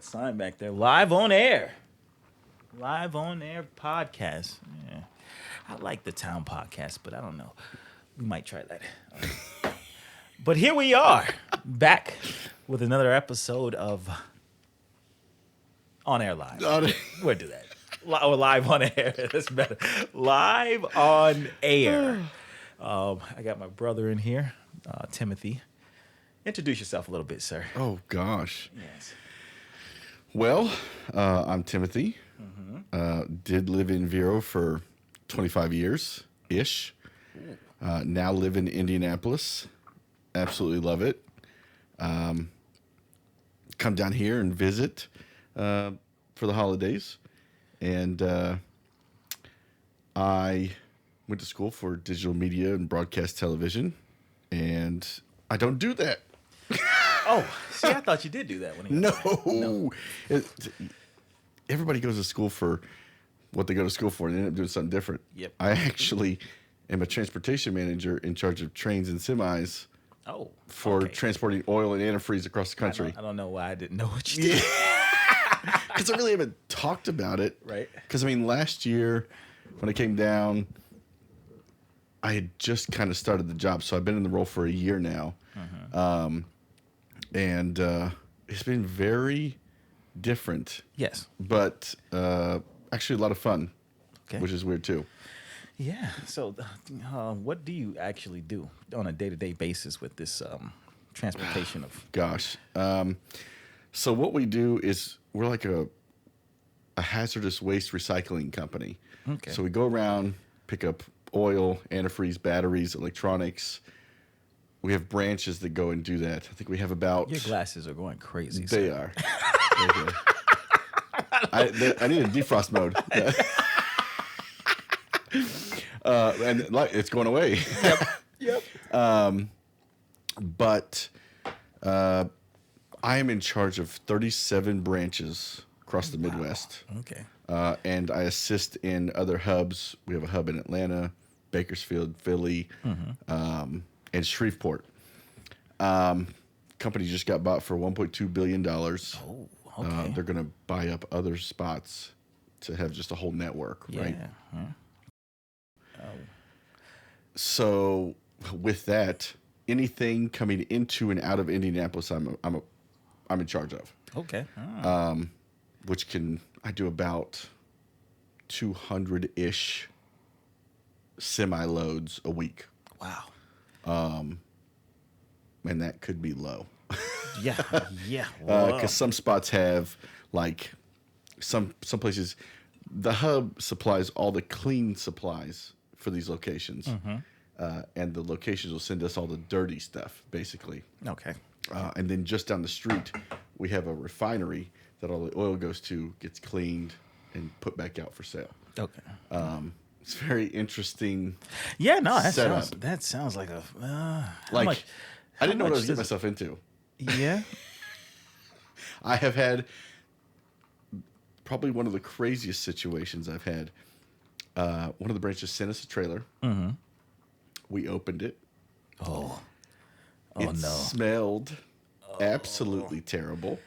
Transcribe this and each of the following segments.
that sign back there. Live on air. Live on air podcast. Yeah. I like the town podcast, but I don't know. We might try that. But here we are, back with another episode of On Air Live. We'll do that. Or live on air. That's better. Live on air. I got my brother in here, Timothy. Introduce yourself a little bit, sir. Oh, gosh. Yes. Well, I'm Timothy. Did live in Vero for 25 years-ish. Now live in Indianapolis. Absolutely love it. Come down here and visit for the holidays. And I went to school for digital media and broadcast television. And I don't do that. Oh, see, I thought you did do that. No. Everybody goes to school for what they go to school for, and they end up doing something different. Yep. I actually am a transportation manager in charge of trains and semis for transporting oil and antifreeze across the country. I don't know why I didn't know what you did. Because I really haven't talked about it. Right. Because, I mean, last year when I came down, I had just kind of started the job, so I've been in the role for a year now. And it's been very different. Yes. But actually a lot of fun, which is weird too. Yeah. So what do you actually do on a day-to-day basis with this transportation of... Gosh. So what we do is we're like a hazardous waste recycling company. Okay. So we go around, pick up oil, antifreeze, batteries, electronics. We have branches that go and do that. I think we have about... Your glasses are going crazy. They are. Okay. I need a defrost mode. And it's going away. Yep. But I am in charge of 37 branches across the Midwest. Okay. And I assist in other hubs. We have a hub in Atlanta, Bakersfield, Philly, and Shreveport. Company just got bought for $1.2 billion. Oh, okay. They're going to buy up other spots to have just a whole network, right? Yeah. So with that, anything coming into and out of Indianapolis, I'm in charge of. Okay. Which I do about 200-ish semi-loads a week. Wow. And that could be low. Yeah. Because some spots have, like, some places, the hub supplies all the clean supplies for these locations. And the locations will send us all the dirty stuff, basically. Okay. And then just down the street, we have a refinery that all the oil goes to, gets cleaned, and put back out for sale. Okay. It's very interesting. Yeah, no, setup. That sounds like a... I didn't know what I was getting myself into. Yeah. I have had probably one of the craziest situations I've had. One of the branches sent us a trailer. We opened it. It smelled absolutely terrible.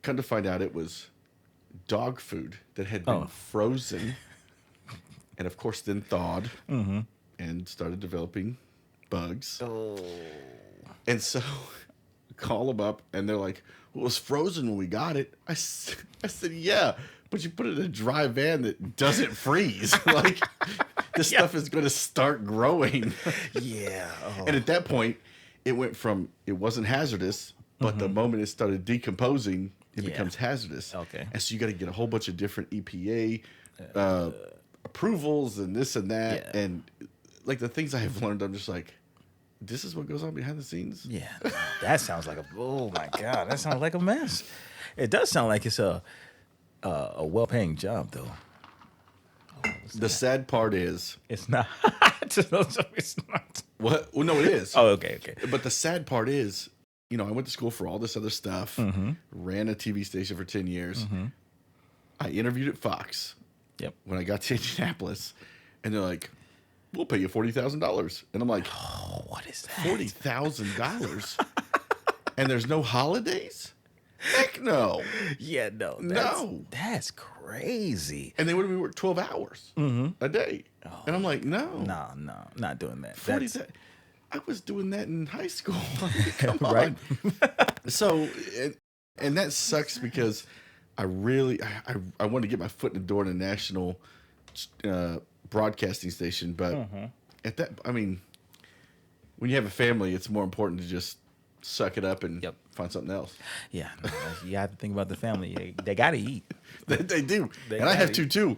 Come to find out, it was dog food that had been frozen and, of course, then thawed and started developing bugs. And so call them up, and they're like, well, it was frozen when we got it. I said, yeah, but you put it in a dry van that doesn't freeze. Like, this stuff is going to start growing. Yeah. And at that point, it went from, it wasn't hazardous, but the moment it started decomposing, it becomes hazardous. Okay. And so you got to get a whole bunch of different EPA approvals and this and that. Yeah. And, like, the things I have learned, I'm just like, this is what goes on behind the scenes? Yeah. That sounds like oh, my God. That sounds like a mess. It does sound like it's a well-paying job, though. The sad part is... It's not. It's not. What? Well, no, it is. Oh, okay. But the sad part is, I went to school for all this other stuff, ran a TV station for 10 years. I interviewed at Fox. Yep. When I got to Indianapolis, and they're like, we'll pay you $40,000. And I'm like, what is that? $40,000? And there's no holidays? Heck no. Yeah, no. No. That's crazy. And they would have worked 12 hours a day. Oh, And I'm like, no. No, not doing that. 40 I was doing that in high school. Come on. Right. So, and that sucks because I really, I wanted to get my foot in the door in a national broadcasting station. But at that, I mean, when you have a family, it's more important to just suck it up and find something else. Yeah. No, you have to think about the family. They got to eat. They do. And I have to too.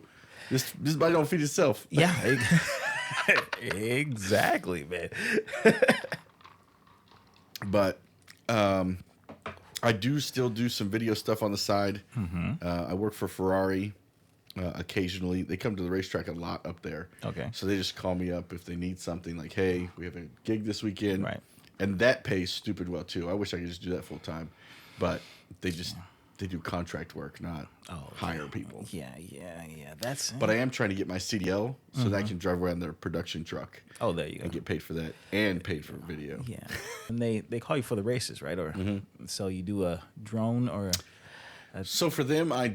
This body don't feed itself. Yeah. Exactly, man. But I do still do some video stuff on the side. I work for Ferrari occasionally. They come to the racetrack a lot up there. Okay. So they just call me up if they need something like, hey, we have a gig this weekend. Right. And that pays stupid well, too. I wish I could just do that full time. But they do contract work, not hire people. Yeah. That's. But I am trying to get my CDL so that I can drive around their production truck. Oh, there you go. And get paid for that and paid for video. Yeah. And they call you for the races, right? Or so you do a drone or. So for them, I'm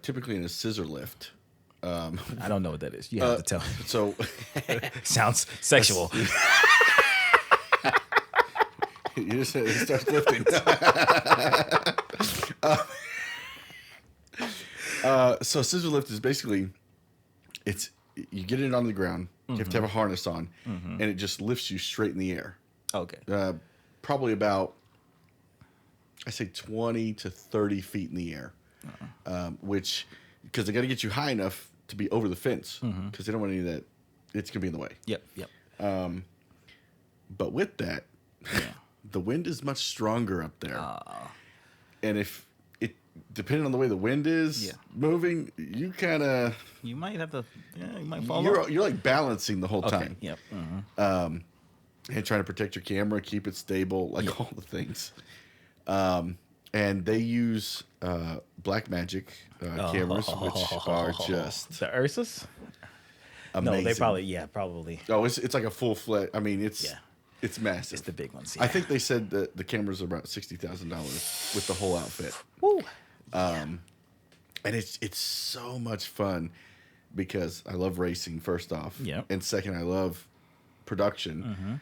typically in a scissor lift. I don't know what that is. You have to tell me. So Sounds sexual. You just said it starts lifting. So scissor lift is basically, you get it on the ground. You have to have a harness on, and it just lifts you straight in the air. Okay. Probably about, I say 20 to 30 feet in the air, which, because they got to get you high enough to be over the fence, because they don't want any of that. It's gonna be in the way. Yep. But with that, the wind is much stronger up there. And depending on the way the wind is moving, you might have to, you might fall off. You're like balancing the whole time. Yep. And trying to protect your camera, keep it stable, like all the things. And they use Black Magic cameras, which are just the Ursus. amazing. No, they probably. Oh, it's like a full flat. I mean, it's massive. It's the big ones. I think they said that the cameras are about $60,000 with the whole outfit. Woo. And it's so much fun because I love racing, first off. Yep. And second, I love production.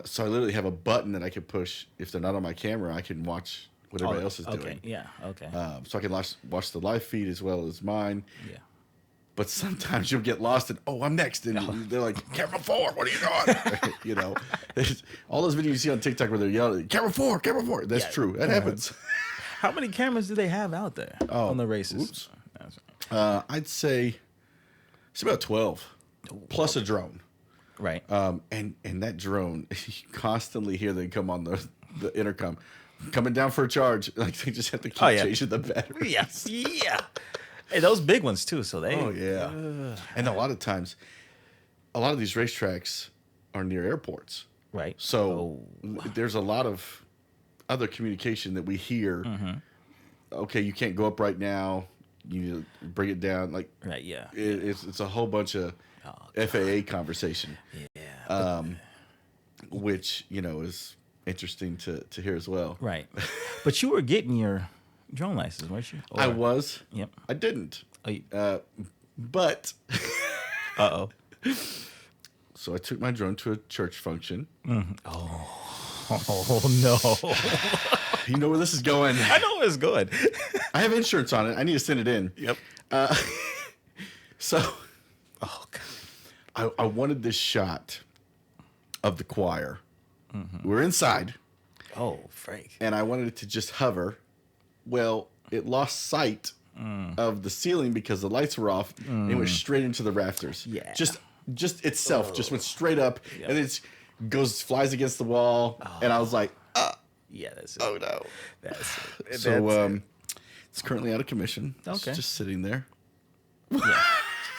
So I literally have a button that I can push. If they're not on my camera, I can watch what everybody else is doing. Yeah. Okay. So I can watch the live feed as well as mine. Yeah. But sometimes you'll get lost and, I'm next. And they're like, camera 4, what are you doing? All those videos you see on TikTok where they're yelling, camera 4, camera 4. That's true. That happens. How many cameras do they have out there on the races? Oops. I'd say it's about 12, plus a drone. Right. And that drone, you constantly hear them come on the intercom, coming down for a charge. Like they just have to keep changing the battery. Yes. Yeah. Hey, those big ones too. So they. Oh yeah. And a lot of times, a lot of these racetracks are near airports. Right. So there's a lot of other communication that we hear. Okay, you can't go up right now. You need to bring it down. Like right. Yeah. It's a whole bunch of FAA conversation. Yeah. Which is interesting to hear as well. Right. But you were getting your drone license, weren't you? I was. Yep. I didn't. Oh, But. Uh-oh. So I took my drone to a church function. Oh no. You know where this is going. I know it's good. I have insurance on it. I need to send it in. Yep. So. Oh God. I wanted this shot of the choir. We're inside. Oh, Frank. And I wanted it to just hover. Well, it lost sight of the ceiling because the lights were off. And it went straight into the rafters. Yeah. Just itself just went straight up. Yep. And it flies against the wall. And I was like, yeah, that's it. Oh no. That's it. So it's currently out of commission. Okay. It's just sitting there. Yeah.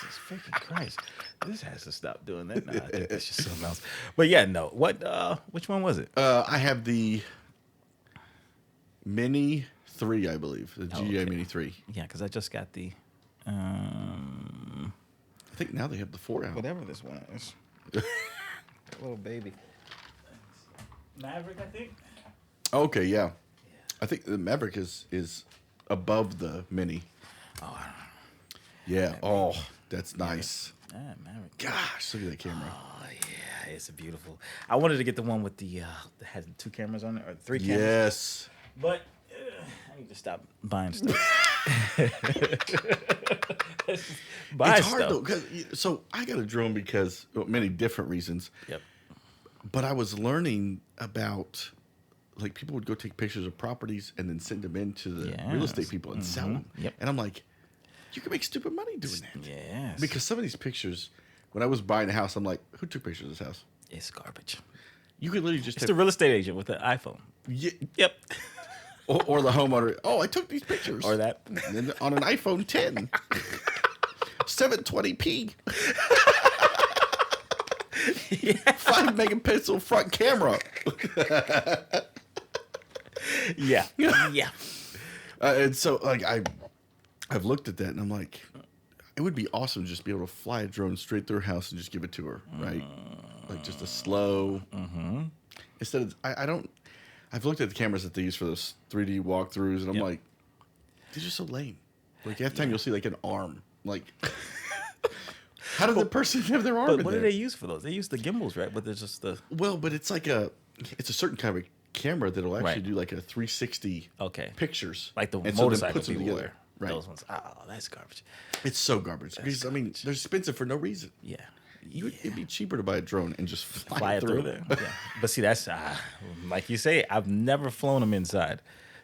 Jesus freaking Christ. This has to stop doing that. No, I think that's just something else. But yeah, no. Which one was it? I have the Mini 3, I believe. The GA Mini 3. Yeah, because I just got the I think now they have the 4 out. whatever this one is. Little baby. Maverick, I think. Okay, yeah. I think the Maverick is above the Mini. Oh, yeah. Oh, that's nice. yeah, Maverick. Gosh, look at that camera. Oh yeah, it's a beautiful. I wanted to get the one with the that has 2 cameras on it or 3 cameras. Yes. But I need to stop buying stuff. Buy It's hard stuff. though, so I got a drone because many different reasons. Yep. But I was learning about, like, people would go take pictures of properties and then send them in to the real estate people and sell them. Yep. And I'm like, you can make stupid money doing that. Yes. Because some of these pictures, when I was buying a house, I'm like, who took pictures of this house? It's garbage. You could literally just It's the real estate agent with the iPhone. Yep. Or the homeowner. Oh, I took these pictures. Or that. And then on an iPhone 10. 720p. 5 megapixel front camera. Yeah. Yeah. And so, like, I've looked at that and I'm like, it would be awesome to just be able to fly a drone straight through her house and just give it to her, right? Like just a slow. Instead of, I've looked at the cameras that they use for those 3D walkthroughs and I'm like, they're just so lame. Like half the time you'll see like an arm. Like, how did the person have their arm But in what there? do they use for those? They use the gimbals, right? But there's just the. Well, but it's like it's a certain kind of camera that'll actually Right. do like a 360 Okay. pictures. Like the and so then motorcycle puts them people together. wear. Right. Those ones. Oh, that's garbage. It's so garbage. Because, I mean, they're expensive for no reason. Yeah. It'd be cheaper to buy a drone and just Fly it through there. Yeah. But see, that's like you say. I've never flown them inside.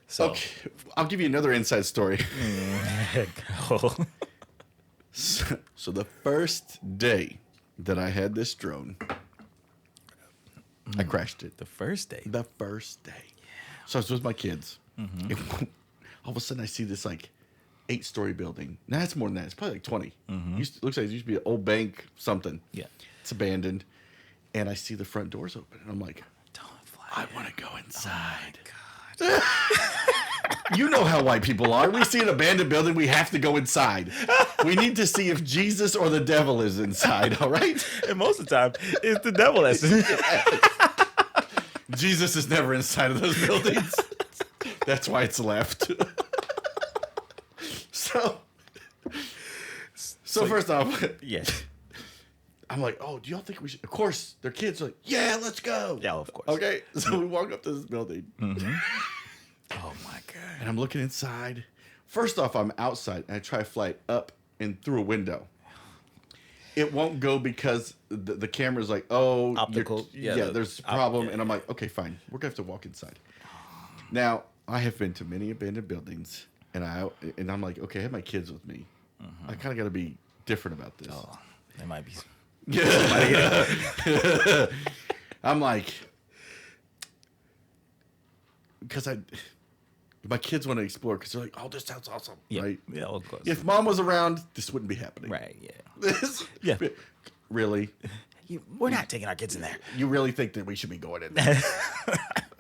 So. Okay, I'll give you another inside story. Oh. So the first day that I had this drone, I crashed it. The first day. The first day. So I was with my kids. And all of a sudden I see this like 8-story building. Now it's more than that. It's probably like 20. Looks like it used to be an old bank something. Yeah. It's abandoned. And I see the front doors open. And I'm like, Don't fly. I want to go inside. God. You know how white people are. We see an abandoned building, we have to go inside. We need to see if Jesus or the devil is inside, all right? And most of the time, it's the devil that's. Jesus is never inside of those buildings. That's why it's left. So first off, Yes. I'm like, oh, do y'all think we should? Of course, their kids are like, yeah, let's go. Yeah, of course. Okay, so we walk up to this building. Oh my God. And I'm looking inside. First off, I'm outside and I try to fly up and through a window. It won't go because the camera's like, oh, Optical. there's a problem. Yeah, and I'm like, okay, fine. We're going to have to walk inside. Now, I have been to many abandoned buildings and I'm like, okay, I have my kids with me. I kind of got to be different about this. Oh, there might be. I'm like, because my kids want to explore because they're like, oh, this sounds awesome, Yeah. right? Yeah, of course. If mom was around, this wouldn't be happening. Right. Yeah. This, Yeah. Really? We're not taking our kids in there. You really think that we should be going in there?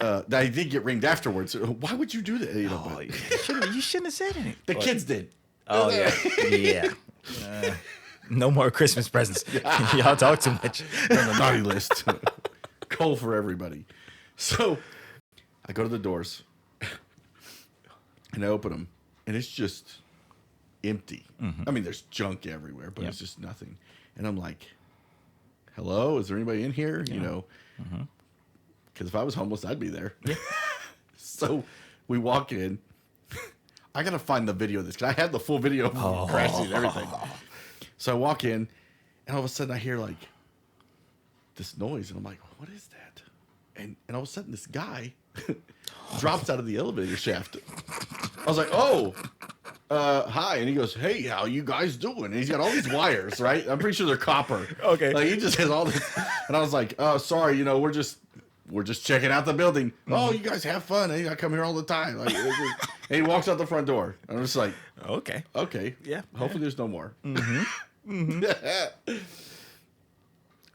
I did get ringed afterwards. Why would you do that? You know, Oh, but you shouldn't have said anything. the kids did. Oh yeah. Yeah. No more Christmas presents. Y'all talk too much. On the naughty list. Coal for everybody. So I go to the doors and I open them and it's just empty. I mean, there's junk everywhere, but it's just nothing. And I'm like, hello, is there anybody in here? You know, because if I was homeless, I'd be there. So we walk in. I got to find the video of this because I had the full video of crashing and everything. So I walk in and all of a sudden I hear like this noise and I'm like, what is that? And all of a sudden this guy drops out of the elevator shaft. I was like, oh, hi. And he goes, hey, how you guys doing? And he's got all these wires, right? I'm pretty sure they're copper. Okay. Like he just has all this. And I was like, oh, sorry, we're just checking out the building. Oh, you guys have fun. I come here all the time. Like, and he walks out the front door. I'm just like, Okay. Yeah. Hopefully there's no more.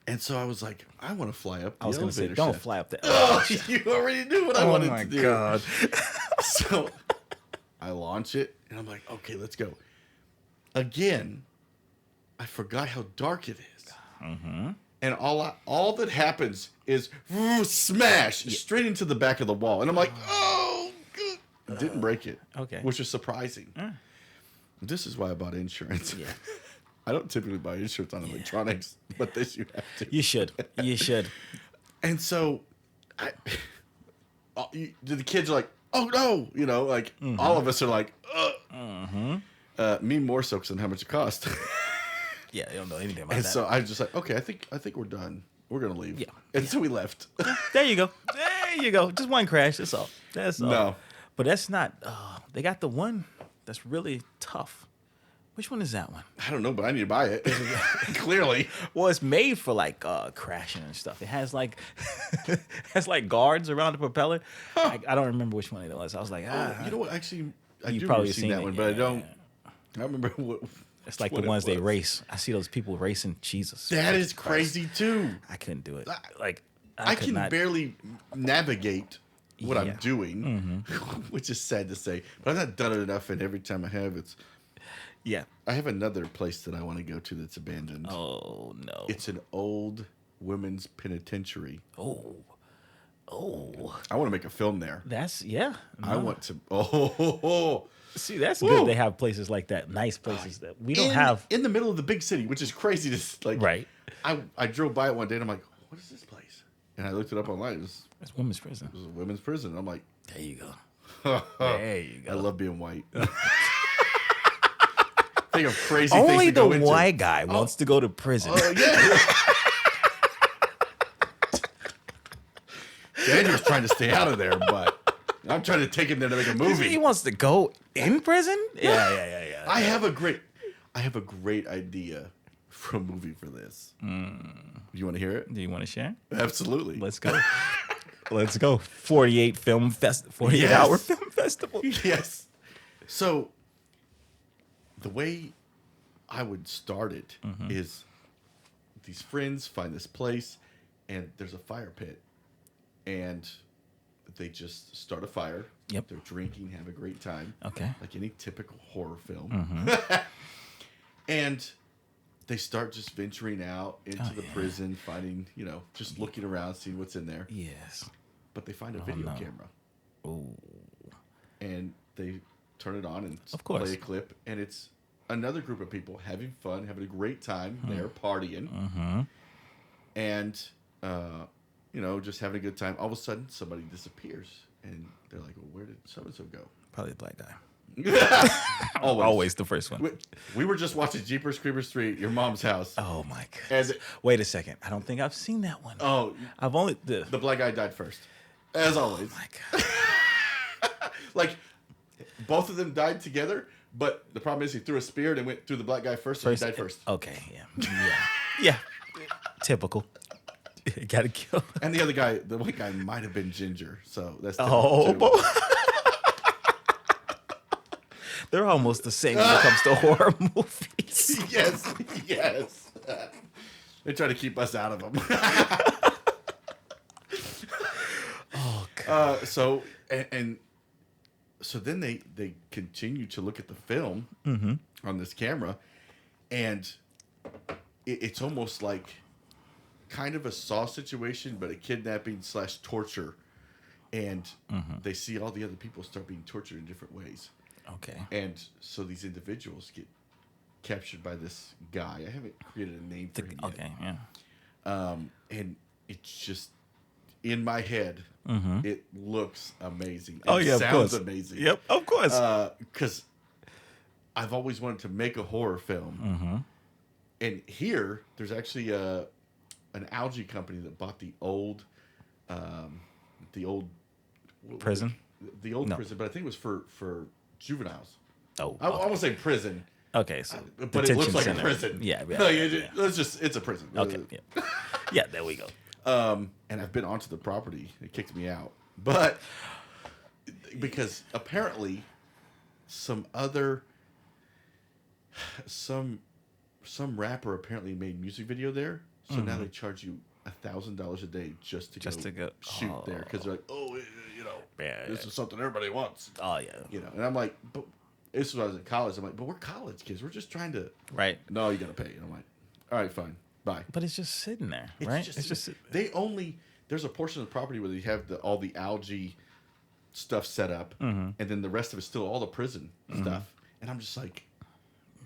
And so I was like, I want to fly up the I was going to say, elevator don't shaft. fly up there. Oh, you already knew what I wanted to do. Oh my God. So I launch it and I'm like, okay, let's go. Again, I forgot how dark it is. And all that happens is smash straight into the back of the wall. And I'm like, oh, good. Didn't break it. Okay. Which was surprising. This is why I bought insurance. Yeah. I don't typically buy insurance on electronics, but this you have to. You should. You should. And so, the kids are like, "Oh no!" You know, like all of us are like, me more so because I know how much it cost. Yeah, they don't know anything about And that. so I was just like, "Okay, I think we're done. We're gonna leave." Yeah. And so we left. There you go. There you go. Just one crash. That's all. That's all. No. But that's not. They got the one that's really tough. Which one is that one? I don't know, but I need to buy it. Clearly. Well, it's made for like crashing and stuff. It has like guards around the propeller. I don't remember which one it was. I was like, You know what? Actually, I You do probably remember seeing seen that it, one, but I yeah. don't. I remember what. It's like what the it ones they was. race. I see those people racing. Jesus. That is Christ. crazy too. I couldn't do it. Like I could can not- barely navigate what I'm Yeah. doing, which is sad to say. But I've not done it enough, and every time I have, it's. Yeah. I have another place that I want to go to that's abandoned. Oh no. It's an old women's penitentiary. Oh. I want to make a film there. That's yeah. I No. want to. Oh, See, that's Woo. good. They have places like that. Nice places that we don't have. in the middle of the big city, which is crazy to like. Right. I drove by it one day and I'm like, what is this place? And I looked it up online. It was That's women's prison. a women's prison. I'm like, There you go. There you I go. love being white. Think of crazy Only things to the go into. white guy wants to go to prison. Yeah. Daniel's trying to stay out of there, but I'm trying to take him there to make a He movie. wants to go in prison? Yeah. I have a great idea for a movie for this. You want to hear it? Do you want to share? Absolutely. Let's go. Let's go. 48 Yes. hour film festival. Yes. So the way I would start it is these friends find this place and there's a fire pit and they just start a fire. Yep. They're drinking, have a great time. Okay. Like any typical horror film. And they start just venturing out into the prison, finding, just looking around, seeing what's in there. Yes. But they find a video camera. Oh. And they turn it on and Of course. play a clip. And it's another group of people having fun, having a great time. They're partying. And, just having a good time. All of a sudden, somebody disappears. And they're like, well, where did so-and-so go? Probably the black guy. Always. the first one. We were just watching Jeepers Creepers 3 at your mom's house. Oh my god. As Wait a second. I don't think I've seen that one. Oh, I've only the black guy died first. As always. Oh my god. Like, both of them died together, but the problem is he threw a spear and went through the black guy first, so he died first. Okay, yeah. Typical. Gotta kill. And the other guy, the white guy, might have been Ginger, so that's Oh, typical, too. They're almost the same when it comes to horror movies. Yes. They try to keep us out of them. Oh god. So then they continue to look at the film on this camera, and it's almost like kind of a Saw situation, but a kidnapping / torture, and they see all the other people start being tortured in different ways. Okay. And so these individuals get captured by this guy. I haven't created a name for him yet. Okay, yeah. And it's just in my head. It looks amazing. Oh, It yeah, of sounds course. amazing. Yep, of course. Because I've always wanted to make a horror film. And here, there's actually an algae company that bought the old Prison? The old No. prison, but I think it was for juveniles. Oh. I won't say prison, Okay, so but it looks detention like center. a prison. Yeah. Like, it's a prison. Okay. Yeah. Yeah, there we go. And I've been onto the property. It kicked me out. But because apparently some rapper apparently made music video there. So now they charge you $1,000 a day just to go shoot there. Because they're like, this is something everybody wants. Oh yeah. And I'm like, but this is when I was in college. I'm like, but we're college kids. We're just trying to. Right. No, you got to pay. And I'm like, all right, fine. Bye. But it's just sitting there, right? There's a portion of the property where they have all the algae stuff set up, and then the rest of it's still all the prison stuff. And I'm just like,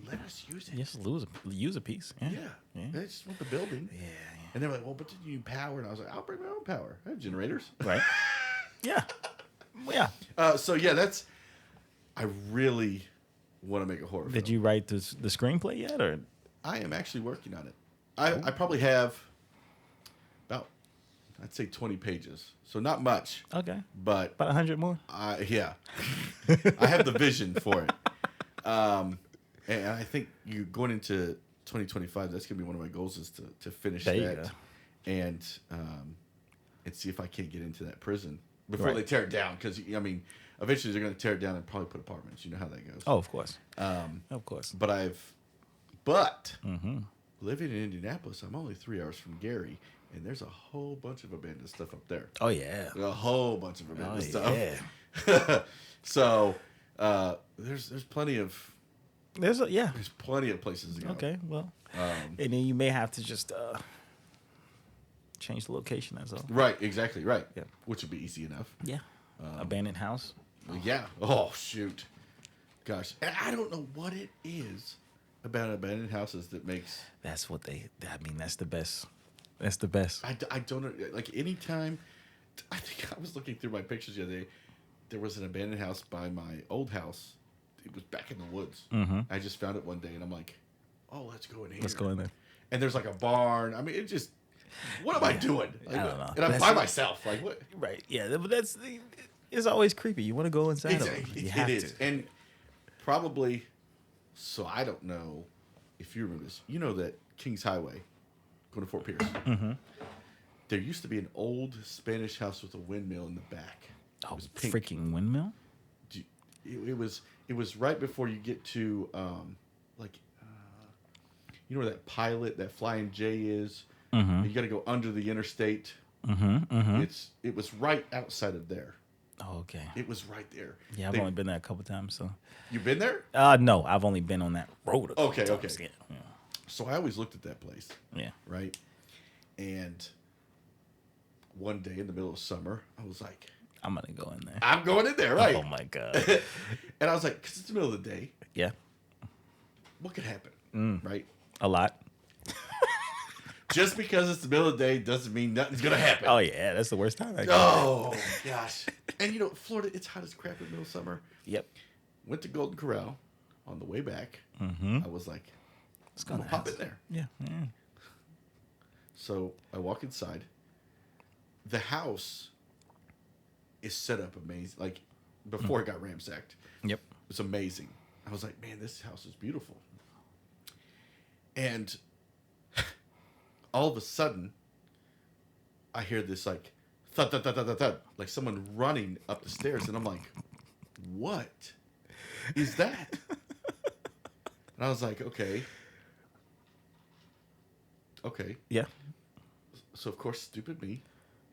let us use it. Just use a piece. Yeah. I just want the building. Yeah. And they're like, well, but did you need power? And I was like, I'll bring my own power. I have generators. Right. Yeah. Yeah. So yeah, I really want to make a horror film. Did you write the screenplay yet, or? I am actually working on it. I probably have about, I'd say 20 pages. So not much. Okay. But About 100 more? yeah. I have the vision for it. And I think going into 2025, that's going to be one of my goals is to finish There you that. go. And see if I can't get into that prison before they tear it down. Because, I mean, eventually they're going to tear it down and probably put apartments. You know how that goes. Oh, of course. Of course. But living in Indianapolis, I'm only 3 hours from Gary, and there's a whole bunch of abandoned stuff up there. Oh, yeah. A whole bunch of abandoned stuff. Yeah. So there's plenty of There's plenty of places to go. Okay, well, and then you may have to just change the location. That's all. Right, exactly, right. Yeah. Which would be easy enough. Yeah. Abandoned house. Yeah. Oh, shoot. Gosh. And I don't know what it is about abandoned houses that makes... That's what that's the best. That's the best. I don't know. Like, anytime... I think I was looking through my pictures the other day. There was an abandoned house by my old house. It was back in the woods. Mm-hmm. I just found it one day, and I'm like, oh, let's go in here. Let's go in there. And there's like a barn. I mean, it just... What am I doing? Like, I don't know. And I'm by myself. Like, what? Right. Yeah, but it's always creepy. You want to go inside of them. It is. And probably... So I don't know if you remember this. You know that Kings Highway, going to Fort Pierce. Mm-hmm. There used to be an old Spanish house with a windmill in the back. Oh, it was pink. Freaking windmill? It was right before you get to you know where that pilot, that Flying J is. Mm-hmm. You got to go under the interstate. Mm-hmm, mm-hmm. It was right outside of there. Oh, okay. It was right there. Yeah, I've only been there a couple times. So you been there? No, I've only been on that road. Okay. Yeah. So I always looked at that place. Yeah. Right. And one day in the middle of summer, I was like, I'm gonna go in there. I'm going in there, right? Oh my god! And I was like, because it's the middle of the day. Yeah. What could happen, right? A lot. Just because it's the middle of the day doesn't mean nothing's gonna happen. Oh yeah, that's the worst time. Oh gosh! And you know, Florida, it's hot as crap in the middle of summer. Yep. Went to Golden Corral on the way back. Mm-hmm. I was like, it's gonna pop in there. Yeah. So I walk inside. The house is set up amazing. Like before it got ransacked. Yep. It was amazing. I was like, man, this house is beautiful. And all of a sudden, I hear this like thud, thud, thud, thud, thud, thud, like someone running up the stairs, and I'm like, what is that? And I was like, okay. Yeah. So of course, stupid me,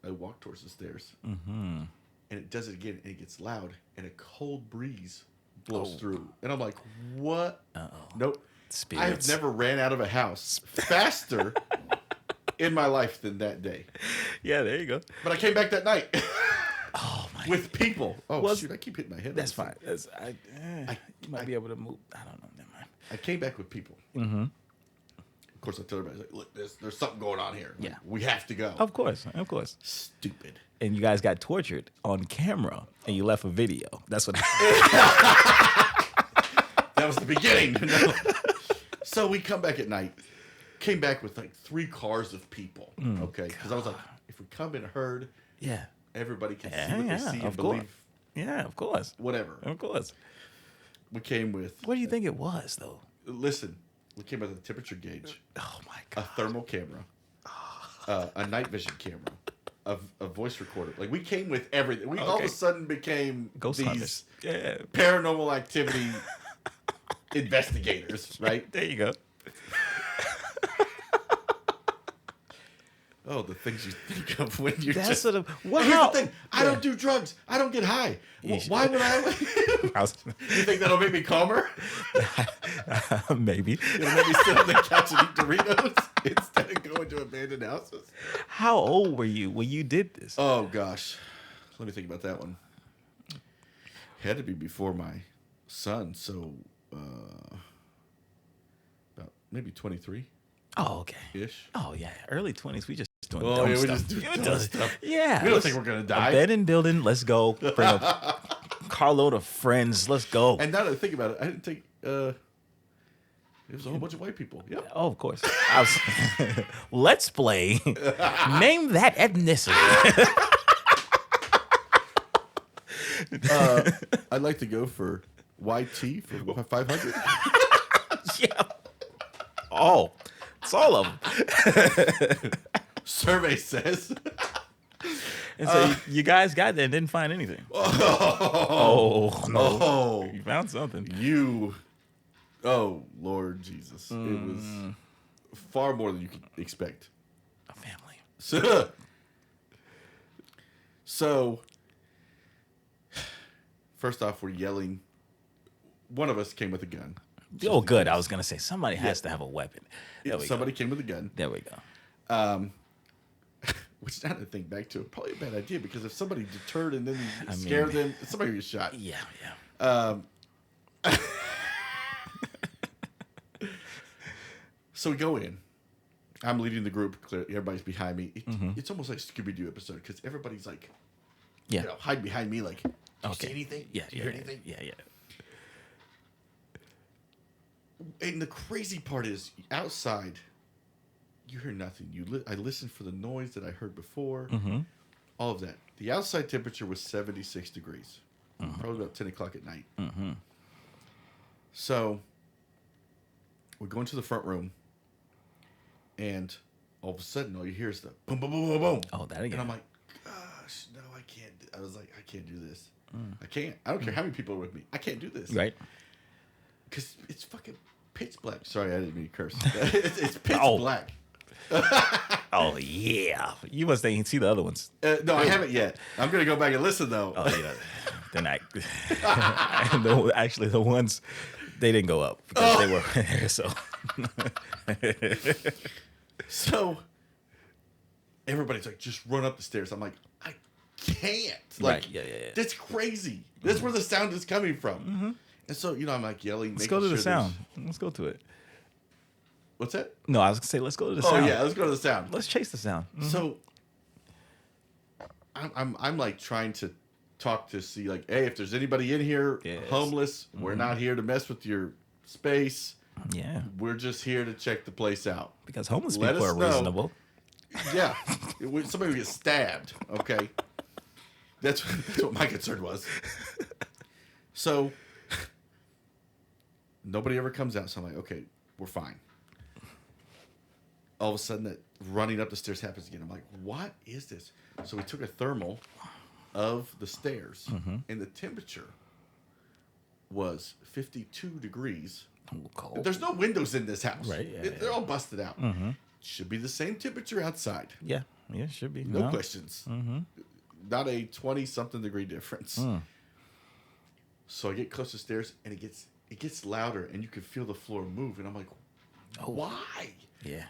I walk towards the stairs, Mm-hmm. and it does it again, and it gets loud, and a cold breeze blows through, and I'm like, what? Nope. Spirits. I have never ran out of a house faster in my life than that day. Yeah, there you go. But I came back that night. Oh my. With people. Oh shoot! I keep hitting my head. That's fine. You might be able to move. I don't know. Never mind. I came back with people. Mm-hmm. Of course, I tell everybody, like, look, there's something going on here. Like, Yeah. we have to go. Of course. Stupid. And you guys got tortured on camera, and you left a video. That's what. That was the beginning. No. So we come back at night. Came back with like 3 cars of people. Okay, because I was like, if we come in a herd, Yeah. everybody can see what they see and believe. Yeah, of course. Whatever. Of course. We came with. What do you think it was, though? Listen, we came with a temperature gauge, Oh my a god. thermal camera, a night vision camera, a voice recorder. Like we came with everything. We all of a sudden became Ghost these hunters. Yeah. paranormal activity investigators, right? There you go. Oh, the things you think of when you're That's just... sort of. Here's Wow. the thing. I don't do drugs. I don't get high. Why would I? You think that'll make me calmer? Maybe. It'll make me sit on the couch and eat Doritos instead of going to abandoned houses. How old were you when you did this? Oh, gosh. Let me think about that one. Had to be before my son, so about maybe 23 Oh, okay. ish. Oh, yeah. Early 20s. We just doing Oh, dumb yeah, we stuff. just do dumb stuff. Yeah. We don't think we're gonna die. Abandoned building. Let's go. Bring a carload of friends. Let's go. And now that I think about it, I didn't think it was a whole bunch of white people. Yeah. Oh, of course. Let's play. Name that ethnicity. I'd like to go for YT for 500. Yeah. Oh, it's all of them. Survey says. And so you guys got there and didn't find anything. Oh, no. Oh, You found something. Oh, Lord Jesus. It was far more than you could expect. A family. So, first off, we're yelling. One of us came with a gun. Oh, good. I was going to say, somebody has to have a weapon. Somebody came with a gun. There we go. Which, now that I think back to it, probably a bad idea, because if somebody deterred and then you scare them, somebody would get shot. Yeah. So we go in. I'm leading the group. Clearly, everybody's behind me. It's almost like a Scooby-Doo episode, because everybody's like, hide behind me. Like, do you see anything? Yeah. Do you hear anything? Yeah. And the crazy part is, outside, you hear nothing. I listened for the noise that I heard before. All of that. The outside temperature was 76 degrees. Probably about 10 o'clock at night. So we go into the front room, and all of a sudden, all you hear is the boom, boom, boom, boom, boom. Oh, that again. And I'm like, gosh, no, I can't. I was like, I can't do this. I can't. I don't care how many people are with me. I can't do this. Right. Because it's fucking pitch black. Sorry, I didn't mean to curse. It's pitch black. Oh, yeah. You must ain't see the other ones. No, I haven't yet. I'm going to go back and listen, though. Oh, yeah. Then actually, the ones, they didn't go up because they were there, so. So, everybody's like, just run up the stairs. I'm like, I can't. Like, yeah. That's crazy. That's where the sound is coming from. And so, I'm like yelling. Let's go to the sound. Let's go to it. What's that? No, I was going to say, let's go to the sound. Oh, yeah, let's go to the sound. Let's chase the sound. So, I'm like trying to talk to see, like, hey, if there's anybody in here homeless, we're not here to mess with your space. Yeah. We're just here to check the place out. Because homeless people are reasonable. Yeah. Somebody would get stabbed, okay? That's what my concern was. So, nobody ever comes out, so I'm like, okay, we're fine. All of a sudden, that running up the stairs happens again. I'm like, what is this? So we took a thermal of the stairs, and the temperature was 52 degrees. Cold. There's no windows in this house. Right. Yeah, They're all busted out. Should be the same temperature outside. Yeah, it should be. No questions. Not a 20-something degree difference. So I get close to the stairs, and it gets louder, and you can feel the floor move. And I'm like, why? Yeah.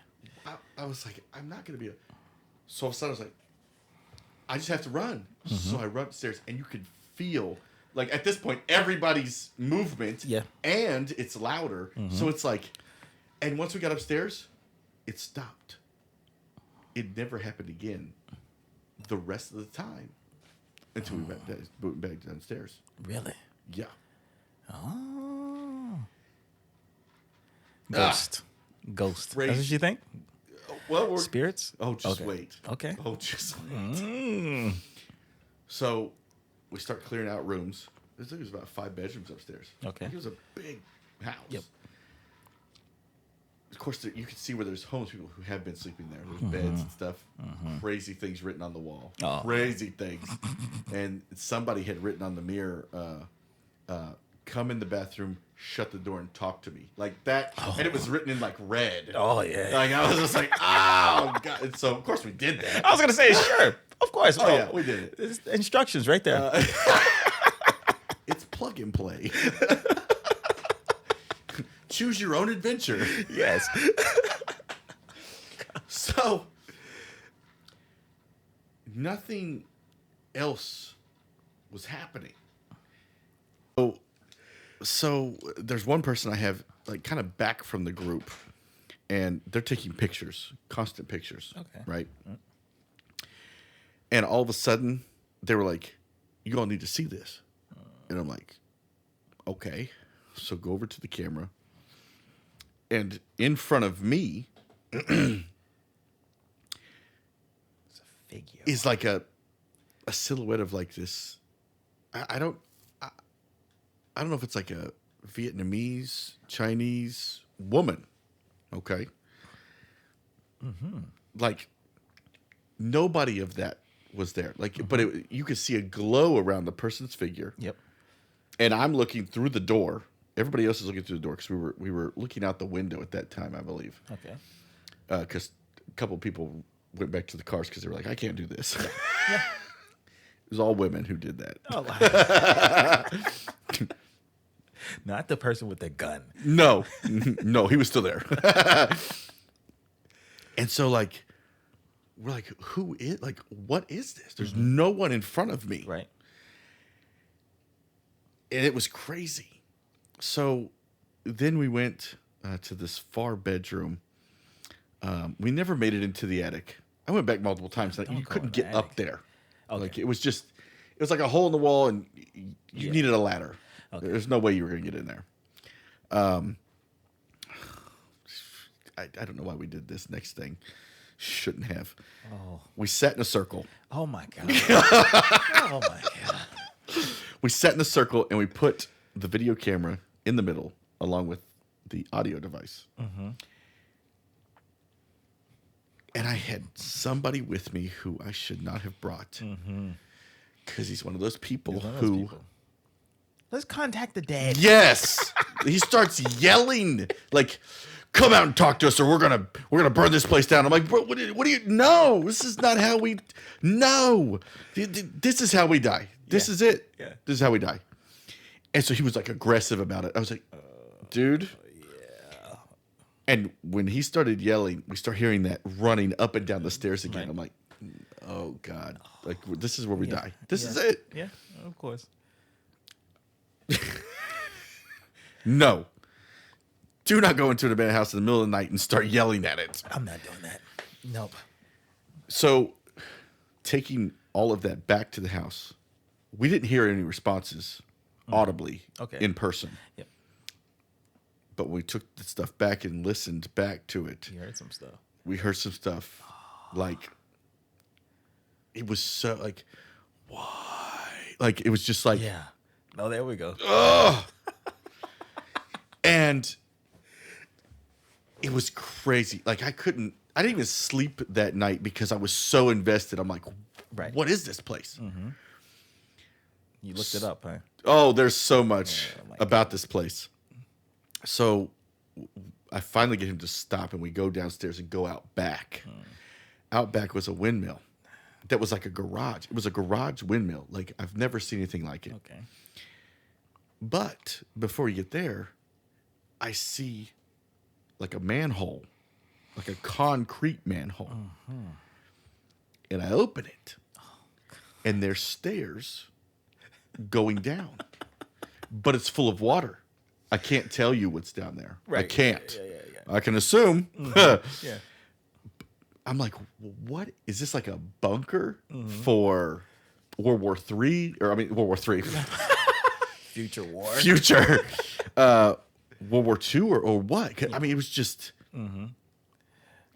I was like, I'm not going to be So all of a sudden, I was like, I just have to run. So I run upstairs, and you can feel, like, at this point, everybody's movement. Yeah. And it's louder. So it's like, and once we got upstairs, it stopped. It never happened again the rest of the time until we went back downstairs. Really? Yeah. Oh. Ghost. That's what you think? Well, spirits? Oh, just wait. Okay. Oh, just wait. So we start clearing out rooms. There's about 5 bedrooms upstairs. Okay. It was a big house. Yep. Of course, you can see where there's homeless people who have been sleeping there. There's beds and stuff. Crazy things written on the wall. Oh. Crazy things. And somebody had written on the mirror, come in the bathroom, shut the door, and talk to me. Like that. Oh. And it was written in like red. Oh, yeah. Like I was just like, oh, God. And so, of course, we did that. I was going to say, sure. Of course. Oh, yeah, we did it. It's instructions right there. It's plug and play. Choose your own adventure. Yes. So, nothing else was happening. So there's one person I have like kind of back from the group, and they're taking pictures, constant pictures. Okay. Right. And all of a sudden, they were like, "You all need to see this," and I'm like, "Okay." So go over to the camera, and in front of me It's a figure. is like a silhouette of like this. I don't know if it's like a Vietnamese, Chinese woman. Okay. Like nobody of that was there. Like, but you could see a glow around the person's figure. Yep. And I'm looking through the door. Everybody else is looking through the door because we were looking out the window at that time, I believe. Okay. Because a couple of people went back to the cars because they were like, I can't do this. Yeah. It was all women who did that. Oh, not the person with the gun. No, no, he was still there. And so, like, we're like, who is, like, what is this? There's no one in front of me. Right. And it was crazy. So then we went to this far bedroom. We never made it into the attic. I went back multiple times. And you couldn't get up there. Okay. Like, it was like a hole in the wall, and you needed a ladder. Okay. There's no way you were going to get in there. I don't know why we did this next thing. Shouldn't have. Oh. We sat in a circle. Oh my God. Oh my God. We sat in a circle and we put the video camera in the middle along with the audio device. And I had somebody with me who I should not have brought. Because he's one of those people who... Let's contact the dad. Yes. He starts yelling like, come out and talk to us or we're gonna burn this place down. I'm like, bro, what do you no, this is not how we no. This is how we die. This is it. Yeah. This is how we die. And so he was like aggressive about it. I was like, dude. Yeah. And when he started yelling, we start hearing that running up and down the stairs again. Right. I'm like, oh God. Like this is where we die. This is it. Yeah, of course. No. Do not go into an abandoned house in the middle of the night and start yelling at it. I'm not doing that. Nope. So, taking all of that back to the house, we didn't hear any responses audibly in person. Yep. But when we took the stuff back and listened back to it, You heard some stuff. We heard some stuff. Like, it was so, like, why? Like, it was just like... Yeah. Oh, there we go. Ugh. And... it was crazy. Like, I didn't even sleep that night because I was so invested. I'm like, what is this place? You looked it up, huh? Oh, there's so much about this place. So I finally get him to stop, and we go downstairs and go out back. Out back was a windmill that was like a garage. It was a garage windmill. Like, I've never seen anything like it. Okay. But before you get there, I see... like a manhole, like a concrete manhole. And I open it, and there's stairs going down, but it's full of water. I can't tell you what's down there. Right. I can't. Yeah. I can assume. Yeah. I'm like, what? Is this like a bunker for World War III? Or, I mean, World War III. Future war. Future. World War II or what? I mean, it was just...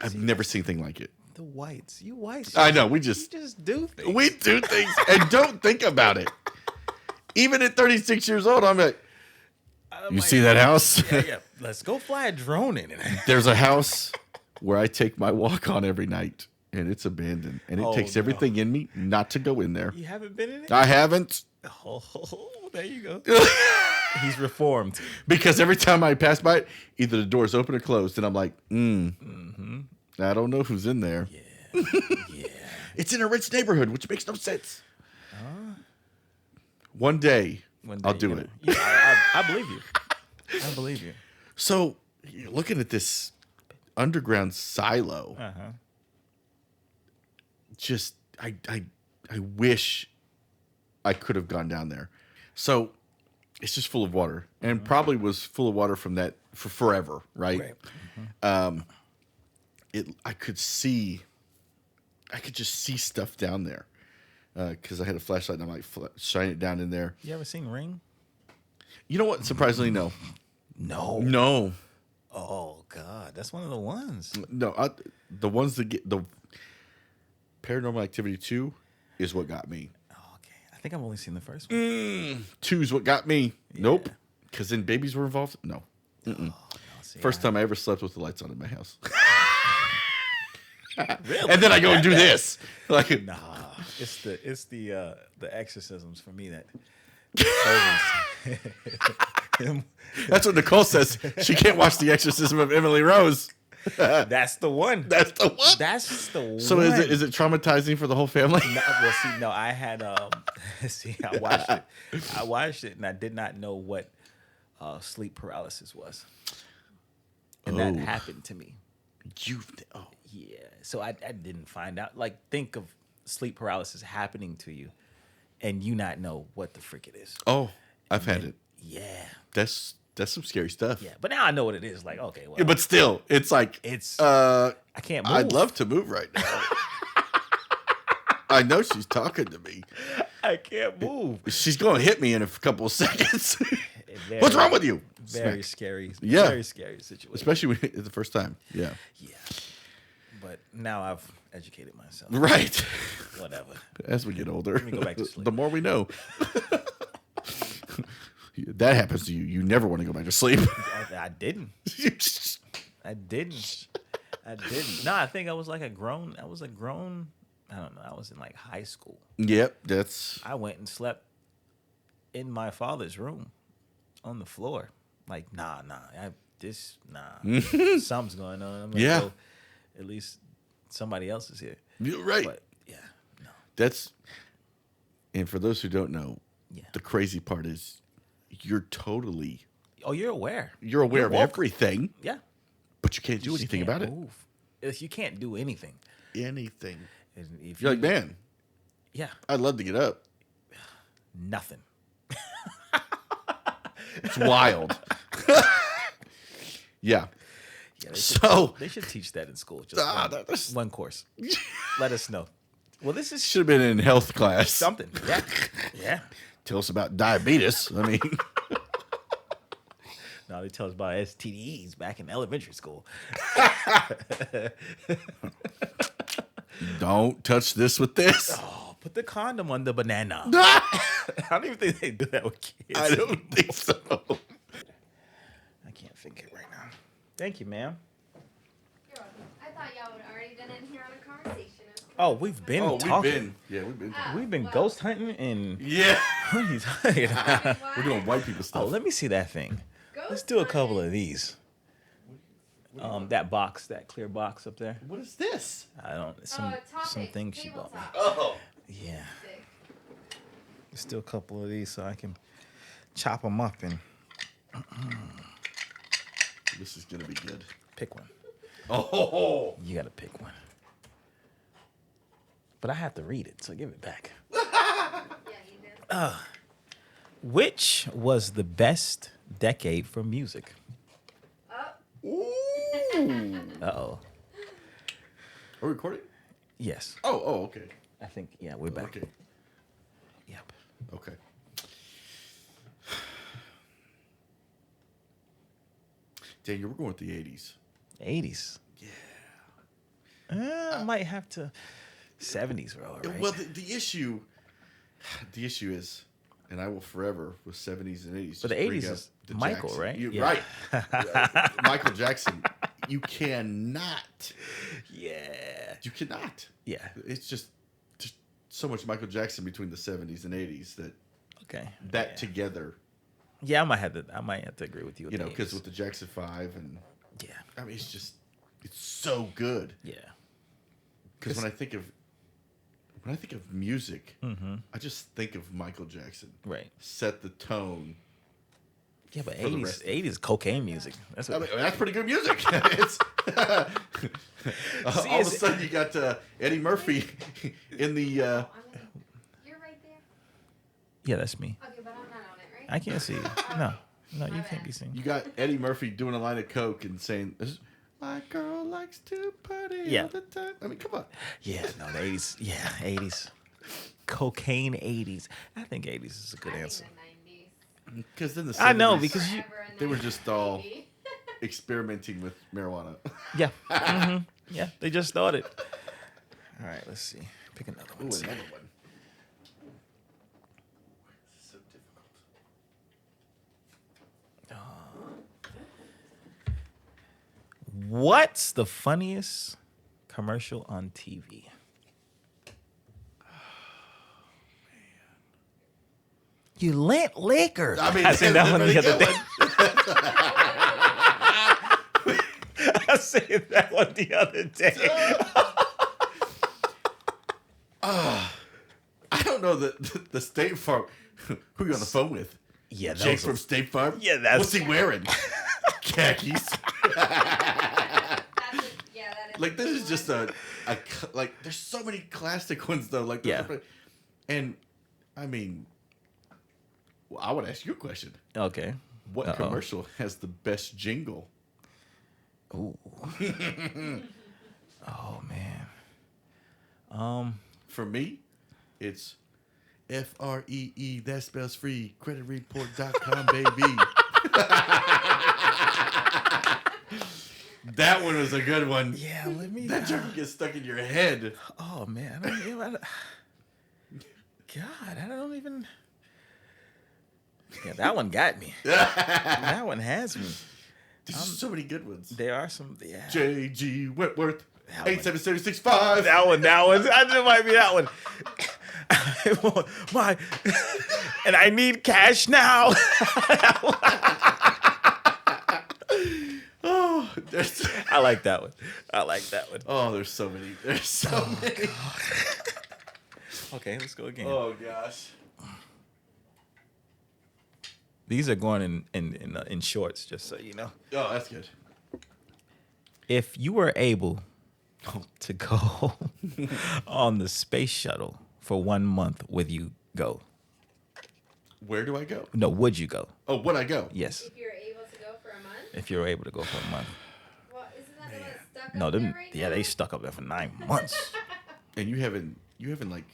I've never seen anything like it. The whites. You whites. I know. We you just do things. We do things and don't think about it. Even at 36 years old, I'm like, you see that house? Yeah. Let's go fly a drone in it. There's a house where I take my walk on every night, and it's abandoned. And it takes everything in me not to go in there. You haven't been in it? I haven't. Oh, there you go. He's reformed. Because every time I pass by it, either the door's open or closed, and I'm like, I don't know who's in there. Yeah. It's in a rich neighborhood, which makes no sense. One day I'll do it. Yeah, I believe you. I believe you. So, you're looking at this underground silo. Just, I wish I could have gone down there. So, it's just full of water, and probably was full of water from that for forever, right? I could just see stuff down there because I had a flashlight and I might shine it down in there. You ever seen Ring? You know what? Surprisingly, no. No. Oh God, that's one of the ones. No, the ones that get the Paranormal Activity 2 is what got me. Oh, okay, I think I've only seen the first one. 2 is what got me. Yeah. Nope, because then babies were involved. No. No, see, First time I ever slept with the lights on in my house. Really? And then I go and do this. Like, nah, it's the exorcisms for me that. That's what Nicole says. She can't watch The Exorcism of Emily Rose. That's the one. That's the one. That's the one. So is it traumatizing for the whole family? No, I had I watched it. I watched it and I did not know what sleep paralysis was. And that happened to me. Yeah. So I didn't find out. Like, think of sleep paralysis happening to you and you not know what the frick it is. Oh, I've had it. Yeah. That's some scary stuff. Yeah. But now I know what it is. Like, okay, well. Yeah, but still, it's like I can't move. I'd love to move right now. I know she's talking to me. I can't move. She's going to hit me in a couple of seconds. What's wrong with you? Very scary. Yeah. Very scary situation. Especially when it's the first time. Yeah. Yeah. But now I've educated myself. Right. Whatever. As we get older, Let me go back to sleep. The more we know. That happens to you. You never want to go back to sleep. I didn't. I didn't. No, I think I was a grown. I don't know. I was in like high school. Yep, that's. I went and slept in my father's room on the floor. Like, nah. Something's going on. I'm like, well, at least somebody else is here. You're right. But yeah, no. That's. And for those who don't know, the crazy part is you're totally. Oh, you're aware. You're aware of everything. Yeah. But you can't do anything about it. You can't do anything. Anything. If You're like, man. Yeah. I'd love to get up. Nothing. It's wild. Yeah. They should teach that in school. Just one course. Let us know. Well, this should have been in health class. Something. Yeah. Yeah. Tell us about diabetes. I mean. No, they tell us about STDs back in elementary school. Don't touch this with this. Oh, put the condom on the banana. I don't even think they do that with kids. I don't think so. I can't think it right now. Thank you, ma'am. You're welcome. I thought y'all would already been in here on a conversation. Oh, we've been talking. We've been talking. We've been ghost hunting and yeah. What are you talking about? We're doing white people stuff. Oh, let me see that thing. Let's do a couple of these. That box, that clear box up there. What is this? I don't. Some things she bought me. Oh. Yeah. Let's do a couple of these so I can chop them up and. This is gonna be good. Pick one. Oh. You gotta pick one. But I have to read it, so give it back. Yeah, you do. Which was the best decade for music? Uh-oh. Are we recording? Yes. Oh, okay. I think, we're back. Okay. Yep. Okay. Daniel, we're going with the 80s. 80s? Yeah. I might have to... 70s were all right. Well, the issue is, and I will forever with 70s and 80s. But the 80s is Michael, Jackson. right? Right. Michael Jackson. You cannot. Yeah. You cannot. Yeah. It's just so much Michael Jackson between the 70s and 80s that together. Yeah, I might have to agree with you. You know, because with the Jackson 5 and I mean, it's so good. Yeah. Because when I think of music, I just think of Michael Jackson. Right. Set the tone. Yeah, but 80s cocaine music. That's that's pretty good music. It's all of a sudden you got Eddie Murphy in the. You're right there. Yeah, that's me. Okay, but I'm not on it, I can't see you. No, you My can't bad. be seen. You got Eddie Murphy doing a line of coke and saying, "My girl likes to party Yeah. all the time." I mean, come on. Yeah, no, the 80s. Yeah, 80s. Cocaine 80s. I think 80s is a good I answer. think the 90s. Because then the 70s, I know, because you. Forever in they were the just all 80s. experimenting with marijuana. Yeah. hmm Yeah, they just started. All right, let's see. Pick another Ooh, one. another one. So difficult. What's the funniest commercial on TV? You lent liquor. I mean, I seen that one the other day. day. I seen that one the other day. I don't know the State Farm. Who you on the phone with? Yeah, that Jake was a- from State Farm? Yeah, that's- What's he wearing? Khakis. Yeah, that is. Like, this is just like, there's so many classic ones, though. Like, Yeah. And, I mean, well, I would ask you a question. Okay. What Uh-oh. commercial has the best jingle? Ooh. Oh man. For me, it's FREE, that spells free, creditreport.com, baby. That one was a good one. Yeah, let me. That joke gets stuck in your head. Oh man, God, I don't even. Yeah, that one got me. That one has me. There's so many good ones. There are some. Yeah. J.G. Whitworth, That one. 87765. That one. I think it might be that one. My, and I need cash now. Oh, there's, I like that one. oh, there's so many. There's so many. Okay, let's go again. Oh, gosh. These are going in shorts, just so you know. Oh, that's good. If you were able to go on the space shuttle for 1 month, would you go? Where do I go? No, would you go? Oh, would I go? Yes, If you're able to go for a month. if you were able to go for a month. Well, isn't that the one that's stuck No, up them. there right Yeah, now? they stuck up there for 9 months. And you haven't like.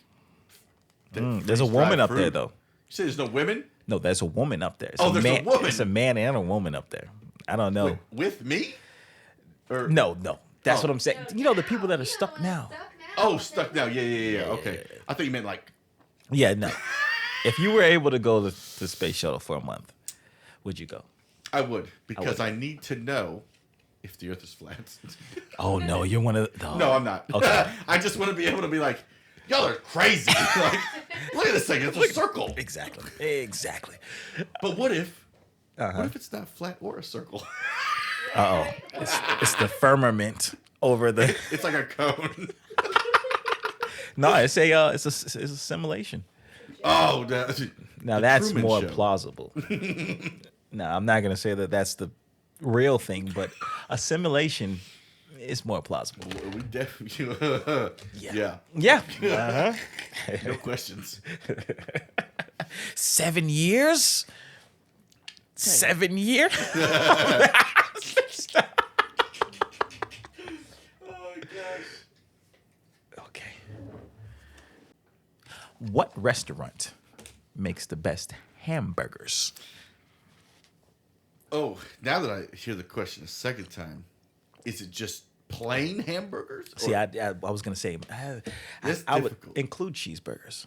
There's a woman up there freeze-dried fruit. though. You say there's no women? No, there's a woman up there. It's Oh, a there's a man, woman. It's a man and a woman up there. I don't know. Wait, with me? Or No. That's Oh. what I'm saying. No, You know the now. people that are You know stuck what's now. Oh, stuck now. Yeah. Okay. I thought you meant like. Yeah, no. If you were able to go to the space shuttle for a month, would you go? I would because would. I need to know if the Earth is flat. Oh no, you're one of the, No, I'm not. Okay. I just want to be able to be like, y'all are crazy. Like, look at this thing. It's a circle. Exactly. But what if? Uh-huh. What if it's not flat or a circle? Uh oh, it's the firmament over the. It's like a cone. No, it's a simulation. Oh, Now the that's Truman more Show. plausible. No, I'm not gonna say that that's the real thing, but a simulation is more plausible. We definitely. Yeah. Yeah. Yeah. No questions. 7 years. 7 years. Oh gosh. Okay. What restaurant makes the best hamburgers? Oh, now that I hear the question a second time, is it just plain hamburgers? See, Or- I was gonna say That's I would difficult. include cheeseburgers,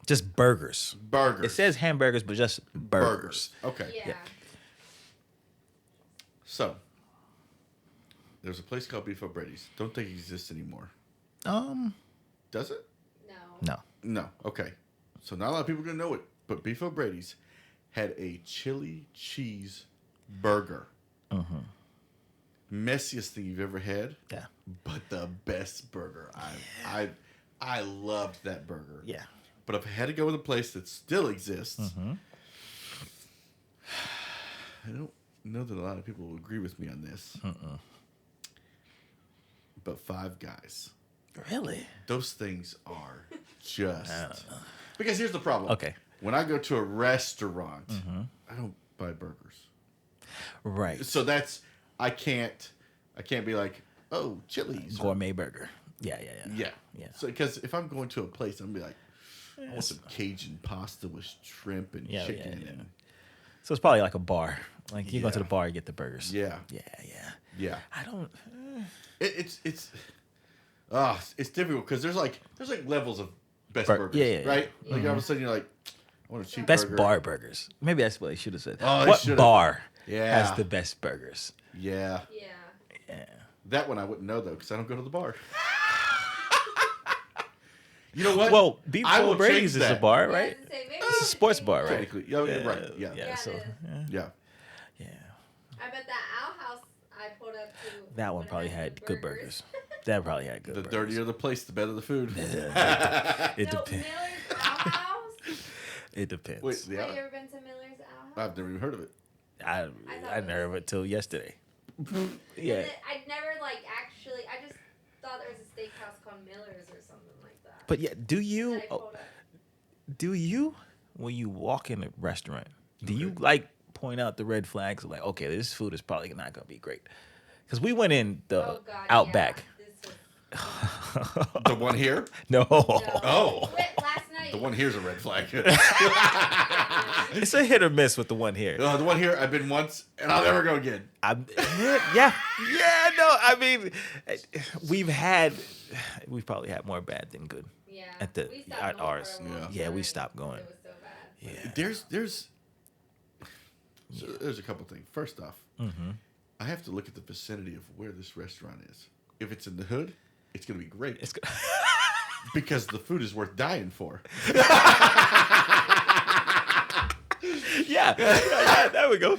just burgers. burgers. It says hamburgers, but just burgers. Okay. Yeah. So, there's a place called Beef O'Brady's. Don't think it exists anymore. Does it? No. No. No. Okay. So not a lot of people are gonna know it, but Beef O'Brady's had a chili cheese burger. Messiest thing you've ever had, Yeah. but the best burger. I loved that burger. Yeah. But if I had to go with a place that still exists, I don't know that a lot of people will agree with me on this. But Five Guys. Really? Those things are just. Because here's the problem. Okay. when I go to a restaurant, I don't buy burgers. Right. So I can't be like, oh, Chili's. Gourmet burger. Yeah. So because if I'm going to a place, I'm gonna be like, I want some Cajun pasta with shrimp and chicken. And, so it's probably like a bar. Like you go to Yeah. the bar, you get the burgers. Yeah. Yeah. I don't. It's difficult because there's like levels of best burgers, yeah. right? Like all of a sudden you're like, I want a cheap Best burger. bar burgers. Maybe that's what I should have said. Oh, they what should've. bar Yeah. has the best burgers? Yeah. Yeah. That one I wouldn't know though because I don't go to the bar. You know what? Well, I Beef will Brady's change is a that. bar, I was right? gonna say, maybe It's a sports bar, right? Technically, yeah, right. Yeah. Yeah. So, it is. Yeah. yeah. I bet that Owl House I pulled up to. That one would probably have had good burgers. That probably had good The burgers. dirtier the place, the better the food. It No, depends. Miller's Owl House. It depends. Wait, Have you ever been to Miller's Owl House? I've never even heard of it. I never heard of it till yesterday. Yeah. I'd never actually. I just thought there was a steakhouse called Miller's or something like that. But yeah, do That you I pulled up. when you walk in a restaurant, do you point out the red flags? Like, okay, this food is probably not gonna be great. Because we went in the Oh God, Outback. Yeah. This was, The one here? No. Oh. Last night. The one here's a red flag. It's a hit or miss with the one here. The one here, I've been once, and I'll never go again. Yeah. No, I mean, we've probably had more bad than good. Yeah. At the- we stopped at going ours. for a long Yeah, we time stopped because going. It was so bad. Yeah. There's a couple things. First off, I have to look at the vicinity of where this restaurant is. If it's in the hood, it's going to be great. It's good. Because the food is worth dying for. Yeah, there we go.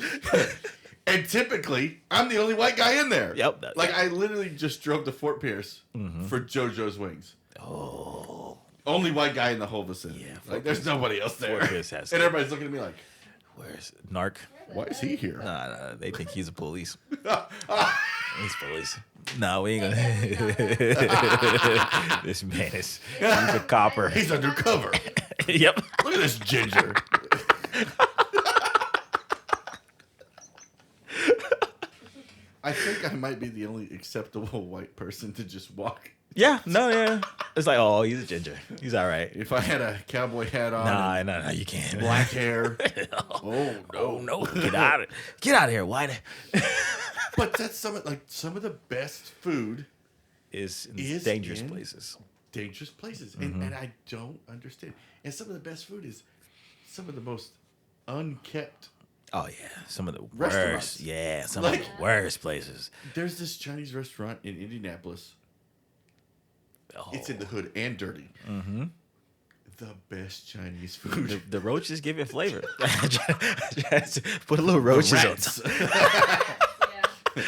And typically, I'm the only white guy in there. Yep. I literally just drove to Fort Pierce for JoJo's Wings. Oh. Only white guy in the whole vicinity. Yeah, Like, there's nobody else there. Fort Pierce has And everybody's looking at me like, Where's Narc? why is he here? Nah, they think he's a police. He's police. No, we ain't gonna. This man he's a copper. He's undercover. Yep. Look at this ginger. I think I might be the only acceptable white person to just walk. Yeah. It's like, oh, he's a ginger. He's all right. If I had a cowboy hat on, and Nah, you can't. black hair. Oh no! Get out of here, white. But that's some of the best food Is Is dangerous in- places. dangerous places, and I don't understand. And some of the best food is some of the most unkept. Oh yeah, some of the Restaurants. worst. Yeah, some of the worst places. There's this Chinese restaurant in Indianapolis. Oh. It's in the hood and dirty. Mm-hmm. The best Chinese food. The roaches give it flavor. Just put a little roaches on top. Yeah.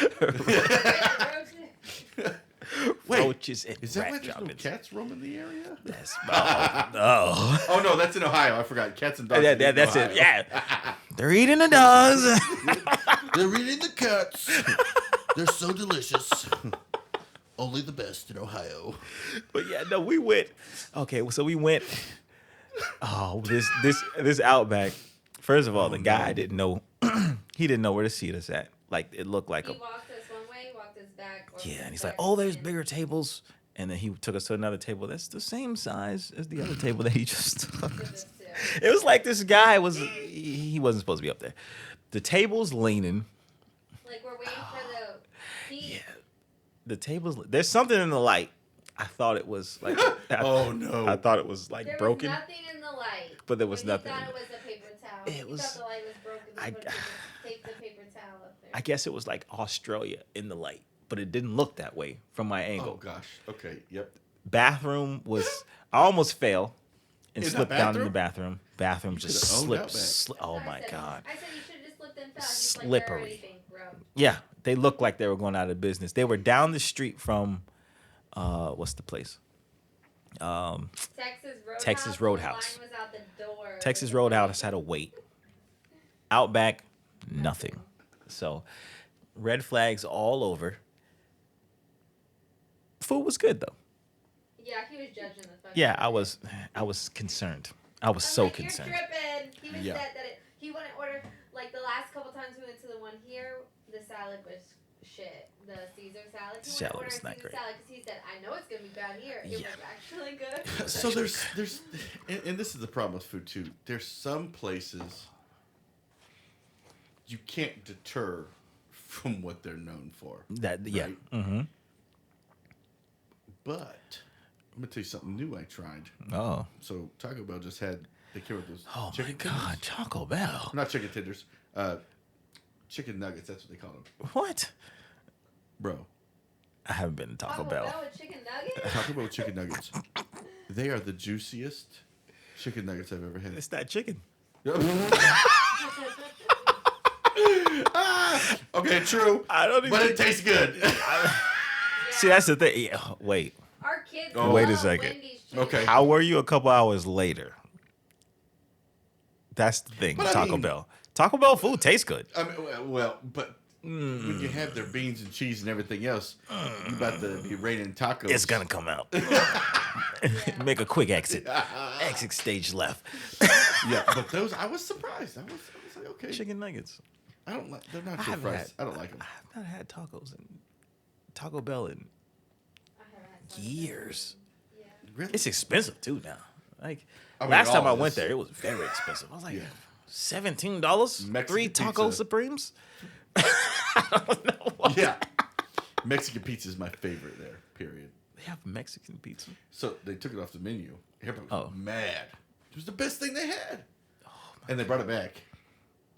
Wait, Roaches and is that why rat there's no droppings. cats roaming the area? That's, oh. Oh no, that's in Ohio. I forgot. Cats and dogs. That's it. Yeah. They're eating the dogs. They're eating the cats. They're so delicious. Only the best in Ohio. But yeah, no, we went. Okay, so we went. Oh, this Outback. First of all, the guy didn't know. He didn't know where to seat us at. Like it looked like He a. walked us one way, walked us back. walked Yeah, us and he's like, back, "Oh, there's and- bigger tables." And then he took us to another table that's the same size as the other table that he just took to us. this, It was like this guy was. He wasn't supposed to be up there. The table's leaning. Like we're waiting for the heat. Yeah. The table's. There's something in the light. I thought it was like. Oh, no. I thought it was like There broken. was nothing in the light. But there was When nothing He in thought it. it was a paper towel. It He was- thought the light was broken. I- Take the paper towel up there. I guess it was like Australia in the light, but it didn't look that way from my Oh angle. gosh. Okay. Yep. Bathroom was. I almost fell and In the slipped down in the bathroom? bathroom. Bathroom just could've owned slipped. That's Oh what my I said. god. I said you should have just slipped and fell. He's Slippery. Like, they're already bankrupt. Yeah, they looked like they were going out of business. They were down the street from, what's the place? Texas Roadhouse. Roadhouse. The line was out the door. Texas Roadhouse had a wait. Outback, nothing. So, red flags all over. Food was good though. Yeah, he was judging the fuck. Yeah, out I of it. was concerned. I was I'm so like, concerned. You're tripping. He was Yeah. that he wouldn't order like the last couple times we went to the one here. The salad was shit. The Caesar salad. He Salad wouldn't order was a not Caesar great. salad because he said, "I know it's gonna be bad here." It Yeah. was actually good. So there's, and this is the problem with food too. There's some places you can't deter from what they're known for. Yeah. Right? Mm-hmm. But I'm gonna tell you something new I tried. Oh. So Taco Bell just had they came with those Oh chicken my God, tenders. Taco Bell. Not chicken tenders. Chicken nuggets. That's what they call them, What? bro. I haven't been to Taco Bell. with chicken nuggets. Taco Bell chicken nuggets. They are the juiciest chicken nuggets I've ever had. It's that chicken. Okay, true. I don't even But it tastes good. See, that's the thing. Yeah, wait. Our kids. Oh. Wait a love second. Wendy's chicken. Okay. How were you a couple hours later? That's the thing. But with I Taco mean- Bell. Taco Bell food tastes good. I mean, well, but when you have their beans and cheese and everything else, you about to be raining tacos. It's gonna come out. Make a quick exit. Exit stage left. Yeah, but those I was surprised. I was like, okay. Chicken nuggets. I don't like. They're not I your haven't fries. had- I don't like them. I've not had tacos in Taco Bell in I haven't had some. years. Yeah. Really? It's expensive too now. Like I mean, last it time I all went is. there, it was very expensive. I was like, Yeah. $17? Mexican 3 taco pizza. supremes? I don't know why. Yeah. Mexican pizza is my favorite there. Period. They have Mexican pizza. So they took it off the menu. Everybody was Oh. mad. It was the best thing they had. And they brought it back.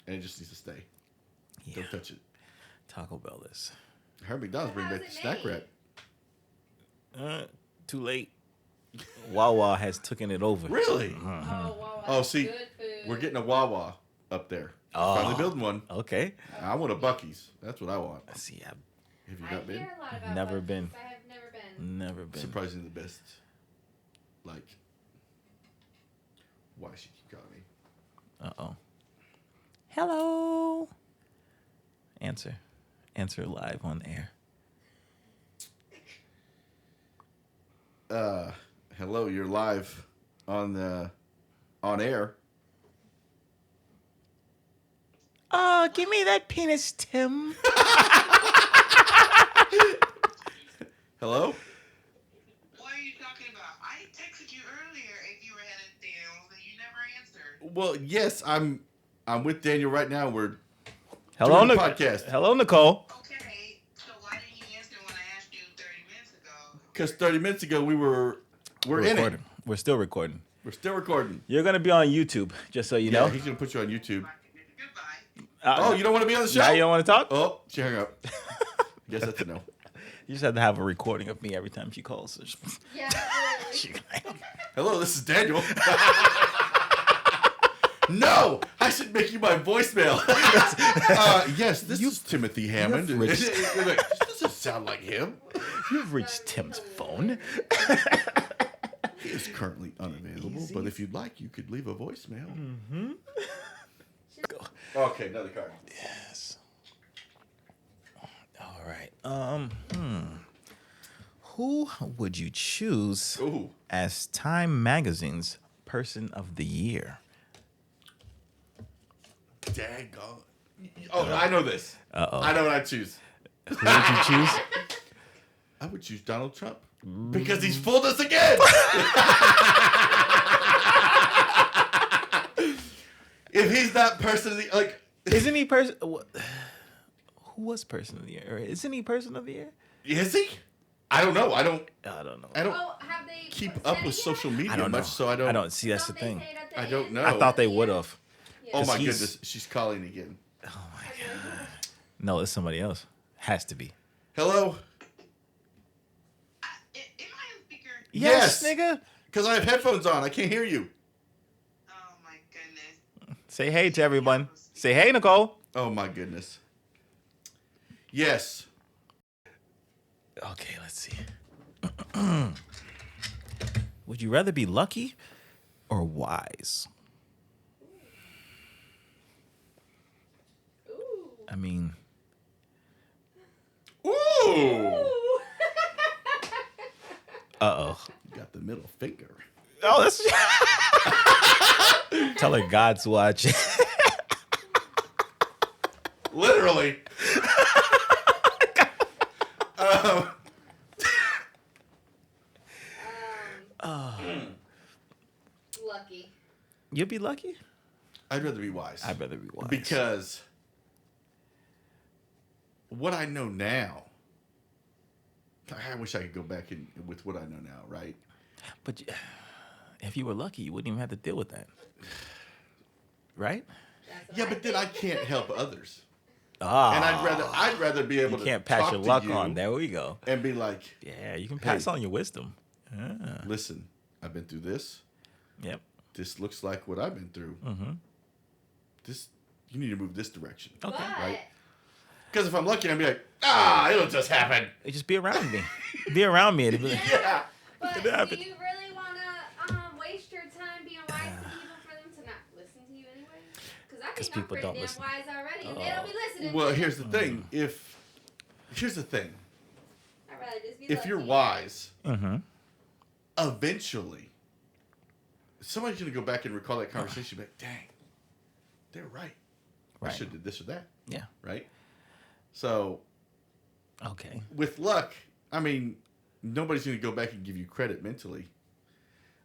And it just needs to stay. Yeah. Don't touch it. Taco Bell is I heard McDonald's bring How's back the it snack made? wrap. too late. Wawa has taken it over. Really? Oh, wow. Oh, see, good food. we're getting a Wawa up there. Oh. Finally building one. Okay. I want a Buc-ee's. That's what I want. See, I've Have you I not been? hear a lot about Never Buc-ee's. been. I have never been. never been. Surprisingly the best. Like, why she keep calling me? Uh-oh. Hello. Answer. Answer live on air. Hello, you're live on air. Oh, give me that penis, Tim. Hello? What are you talking about? I texted you earlier if you were headed down, but you never answered. Well, yes, I'm with Daniel right now. We're Hello, doing a Nic- podcast. Hello, Nicole. Okay, so why didn't you answer when I asked you 30 minutes ago? Because 30 minutes ago we're in recording. it. We're still recording. We're still recording. You're gonna be on YouTube, just so you Yeah, know. he's gonna put you on YouTube. Goodbye. Oh, you don't want to be on the show? Now you don't want to talk? Oh, she hung up. Guess that's a no. You just have to have a recording of me every time she calls. Yeah, She- Hello, this is Daniel. No, I should make you my voicemail. Yes, this is Timothy Hammond. you've reached- You're like, this doesn't sound like him. You've reached Tim's phone. He is currently unavailable, but if you'd like, you could leave a voicemail. Go. Okay, another card. Yes. All right. Who would you choose Ooh. as Time Magazine's Person of the Year? Daggone. Oh, I know this. Uh-oh. I know what I choose. Who would you choose? I would choose Donald Trump. Because he's fooled us again. If he's not person of the like, Isn't he person? Who was Person of the Year? Or isn't he Person of the Year? is he? I don't know. I don't I don't. Oh, have they keep said up it with yet? social media I don't know. much, so I don't. I don't see. That's the Don't they thing. say it at the I don't end? know. I thought they would have. Yeah. Oh my he's- goodness, she's calling again. Oh my god. No, it's somebody else. Has to be. Hello. Am I on speaker? Yes. nigga. Because I have headphones on, I can't hear you. Oh my goodness. Say hey to everyone. Say hey, Nicole. Oh my goodness. Yes. Okay, let's see. Would you rather be lucky or wise? Ooh. I mean, Ooh. Ooh. uh-oh. You got the middle finger. Oh, that's. Tell her God's watching. Literally. Lucky. You'll be lucky. I'd rather be wise. I'd rather be wise because what I know now. I wish I could go back with what I know now, right? But if you were lucky, you wouldn't even have to deal with that, right? Yeah, but then I can't help others. Ah, And I'd rather be able you to can't pass talk your to luck you on. There we go. and be like, Yeah, you can pass Hey. on your wisdom. Yeah. listen, I've been through this. Yep. This looks like what I've been through. Mm-hmm. You need to move this direction. Okay. Right? Because if I'm lucky, I'd be like, it'll just happen. Hey, just be around me. Be around me. It'll be like, Yeah. But Could happen. do you really want to waste your time being wise to people for them to not listen to you anyway? Because I think I'm people pretty don't damn listen. wise already, and they don't be listening. Well, to me. here's the thing. Here's the thing. I'd rather just be If lucky. you're wise, mm-hmm. eventually, somebody's going to go back and recall that conversation and be like, dang, they're right. I Right. should have did this or that. Yeah. Right? So, Okay. with luck, I mean, nobody's going to go back and give you credit mentally.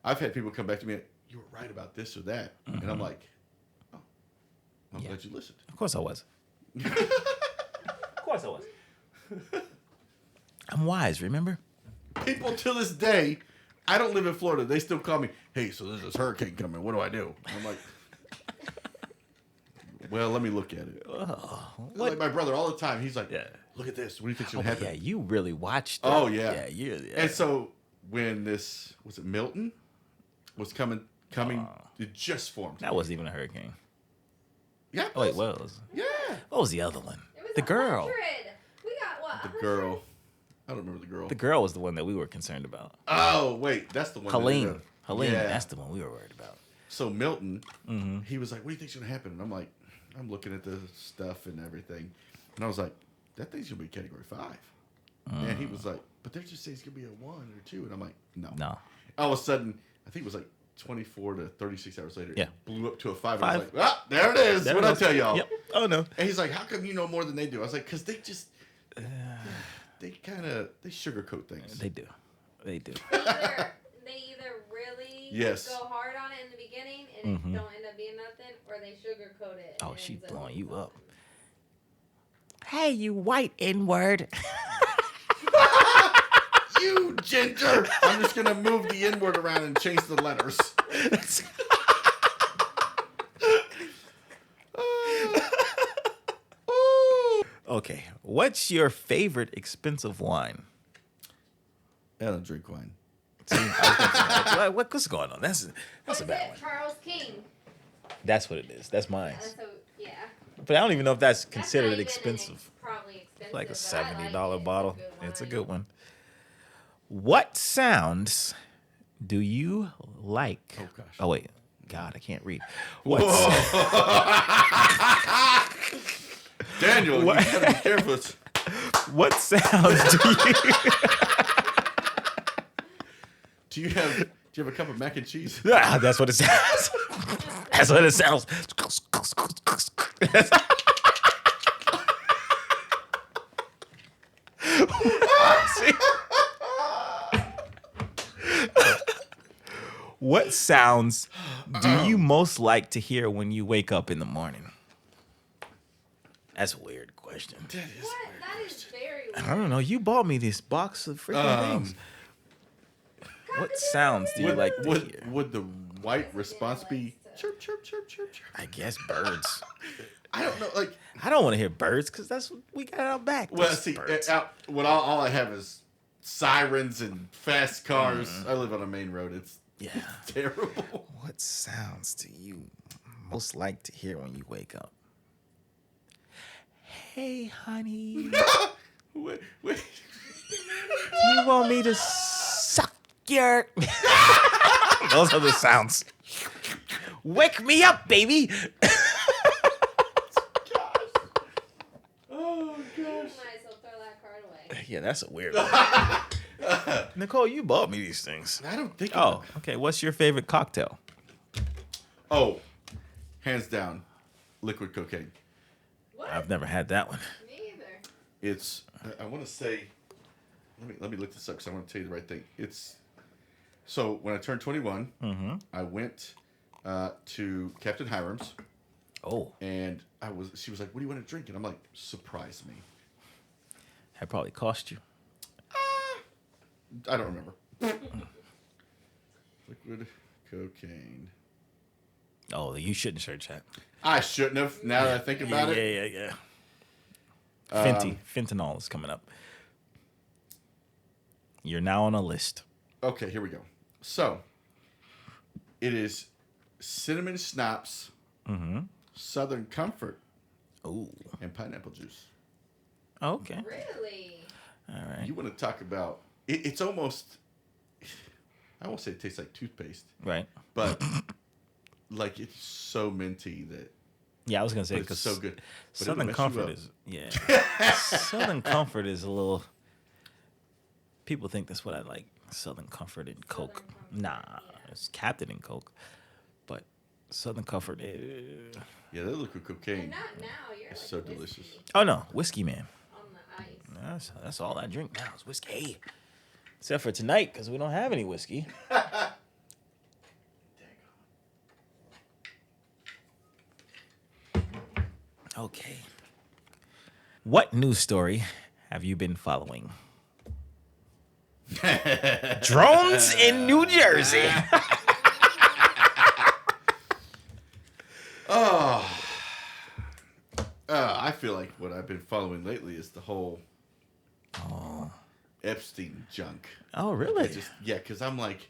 I've had people come back to me, you were right about this or that. And I'm like, oh, I'm Yeah. glad you listened. Of course I was. Of course I was. I'm wise, remember? People to this day, I don't live in Florida. They still call me, hey, so there's this hurricane coming. What do I do? I'm like, well, let me look at it. Like my brother all the time. He's like, Yeah. look at this. What do you think's Oh, going to but happen? yeah, you really watched it. Oh, yeah. Yeah, yeah. And so when this, was it Milton? Was coming, it just formed. That wasn't even a hurricane. Yeah. Oh, wait, what was? Yeah. What was the other one? It was The girl. 100. We got what? The 100? girl. I don't remember the girl. The girl was the one that we were concerned about. Oh, wait. That's the one. that ended Helene. up- Helene, Yeah. that's the one we were worried about. So Milton, Mm-hmm. he was like, what do you think's going to happen? And I'm like, I'm looking at the stuff and everything. And I was like, that thing's going to be category 5. And he was like, but they're just saying it's going to be a 1 or 2. And I'm like, no. No. All of a sudden, I think it was like 24 to 36 hours later, Yeah. it blew up to a 5. And I Five. was like, there it is. There What it I is. tell y'all. Yep. Oh, no. And he's like, how come you know more than they do? I was like, because they just, they sugarcoat things. They do. They do. They either really Yes. go hard on it in the beginning and Mhm. it don't end up being nothing, or they sugarcoat it. Oh, and it she ends blowing being you up. something. Hey, you white N-word. You ginger. I'm just going to move the N-word around and change the letters. Okay, what's your favorite expensive wine? I don't drink wine. See, I was what's going on? That's a What is bad it? one. Charles King. That's what it is. That's mine. So, yeah. But I don't even know if that's That's considered not even expensive. probably expensive. Like a but I like $70 it. bottle. It's It's a wine. good one. What sounds do you like? Oh, gosh. Oh, wait. God, I can't read. What, Daniel, you gotta be careful. what sounds do you... Do you have a cup of mac and cheese? Ah, that's what it sounds. That's what it sounds. See? What sounds do you most like to hear when you wake up in the morning? That's a weird question. That is What? That is very weird. I don't know. You bought me this box of freaking things. What sounds do you like to hear? Would the white response be chirp, chirp, chirp, chirp, chirp? I guess birds. I don't know. Like, I don't want to hear birds because that's what we got out back. well, Just see, birds. all I have is sirens and fast cars. I live on a main road. It's Yeah. terrible. What sounds do you most like to hear when you wake up? Hey, honey. Wait. You want me to suck your... Those are the sounds. Wake me up, baby. Oh You gosh. might as well throw that card away. Yeah, that's a weird one. Nicole, you bought me these things. I don't think. Oh, okay. What's your favorite cocktail? Oh, hands down, liquid cocaine. What? I've never had that one. Me either. It's. I want to say. Let me look this up because I want to tell you the right thing. It's. So when I turned 21, I went to Captain Hiram's. Oh, And she was like, "What do you want to drink?" And I'm like, "Surprise me." that probably cost you. I don't remember. Liquid cocaine. Oh, you shouldn't search that. I shouldn't have. Now that I think about it. Yeah. Fentanyl is coming up. You're now on a list. Okay, here we go. So, it is cinnamon schnapps, Southern Comfort, Ooh. and pineapple juice. Okay. Really? All right. You want to talk about? It's almost. I won't say it tastes like toothpaste, Right. but like it's so minty that Yeah, I was gonna say but it's because so good. But it'll Southern mess you Comfort up. is Southern Comfort is a little. People think that's what I like. Southern Comfort and Coke. Comfort, Nah, yeah. it's Captain and Coke, but Southern Comfort. Yeah, that liquid cocaine. And not now. You're It's like so whiskey delicious. Oh no, whiskey man. on the ice. That's all I drink now is whiskey. Except for tonight, because we don't have any whiskey. Okay. What news story have you been following? Drones in New Jersey. I feel like what I've been following lately is the whole Epstein junk. Oh, really? Because I'm like,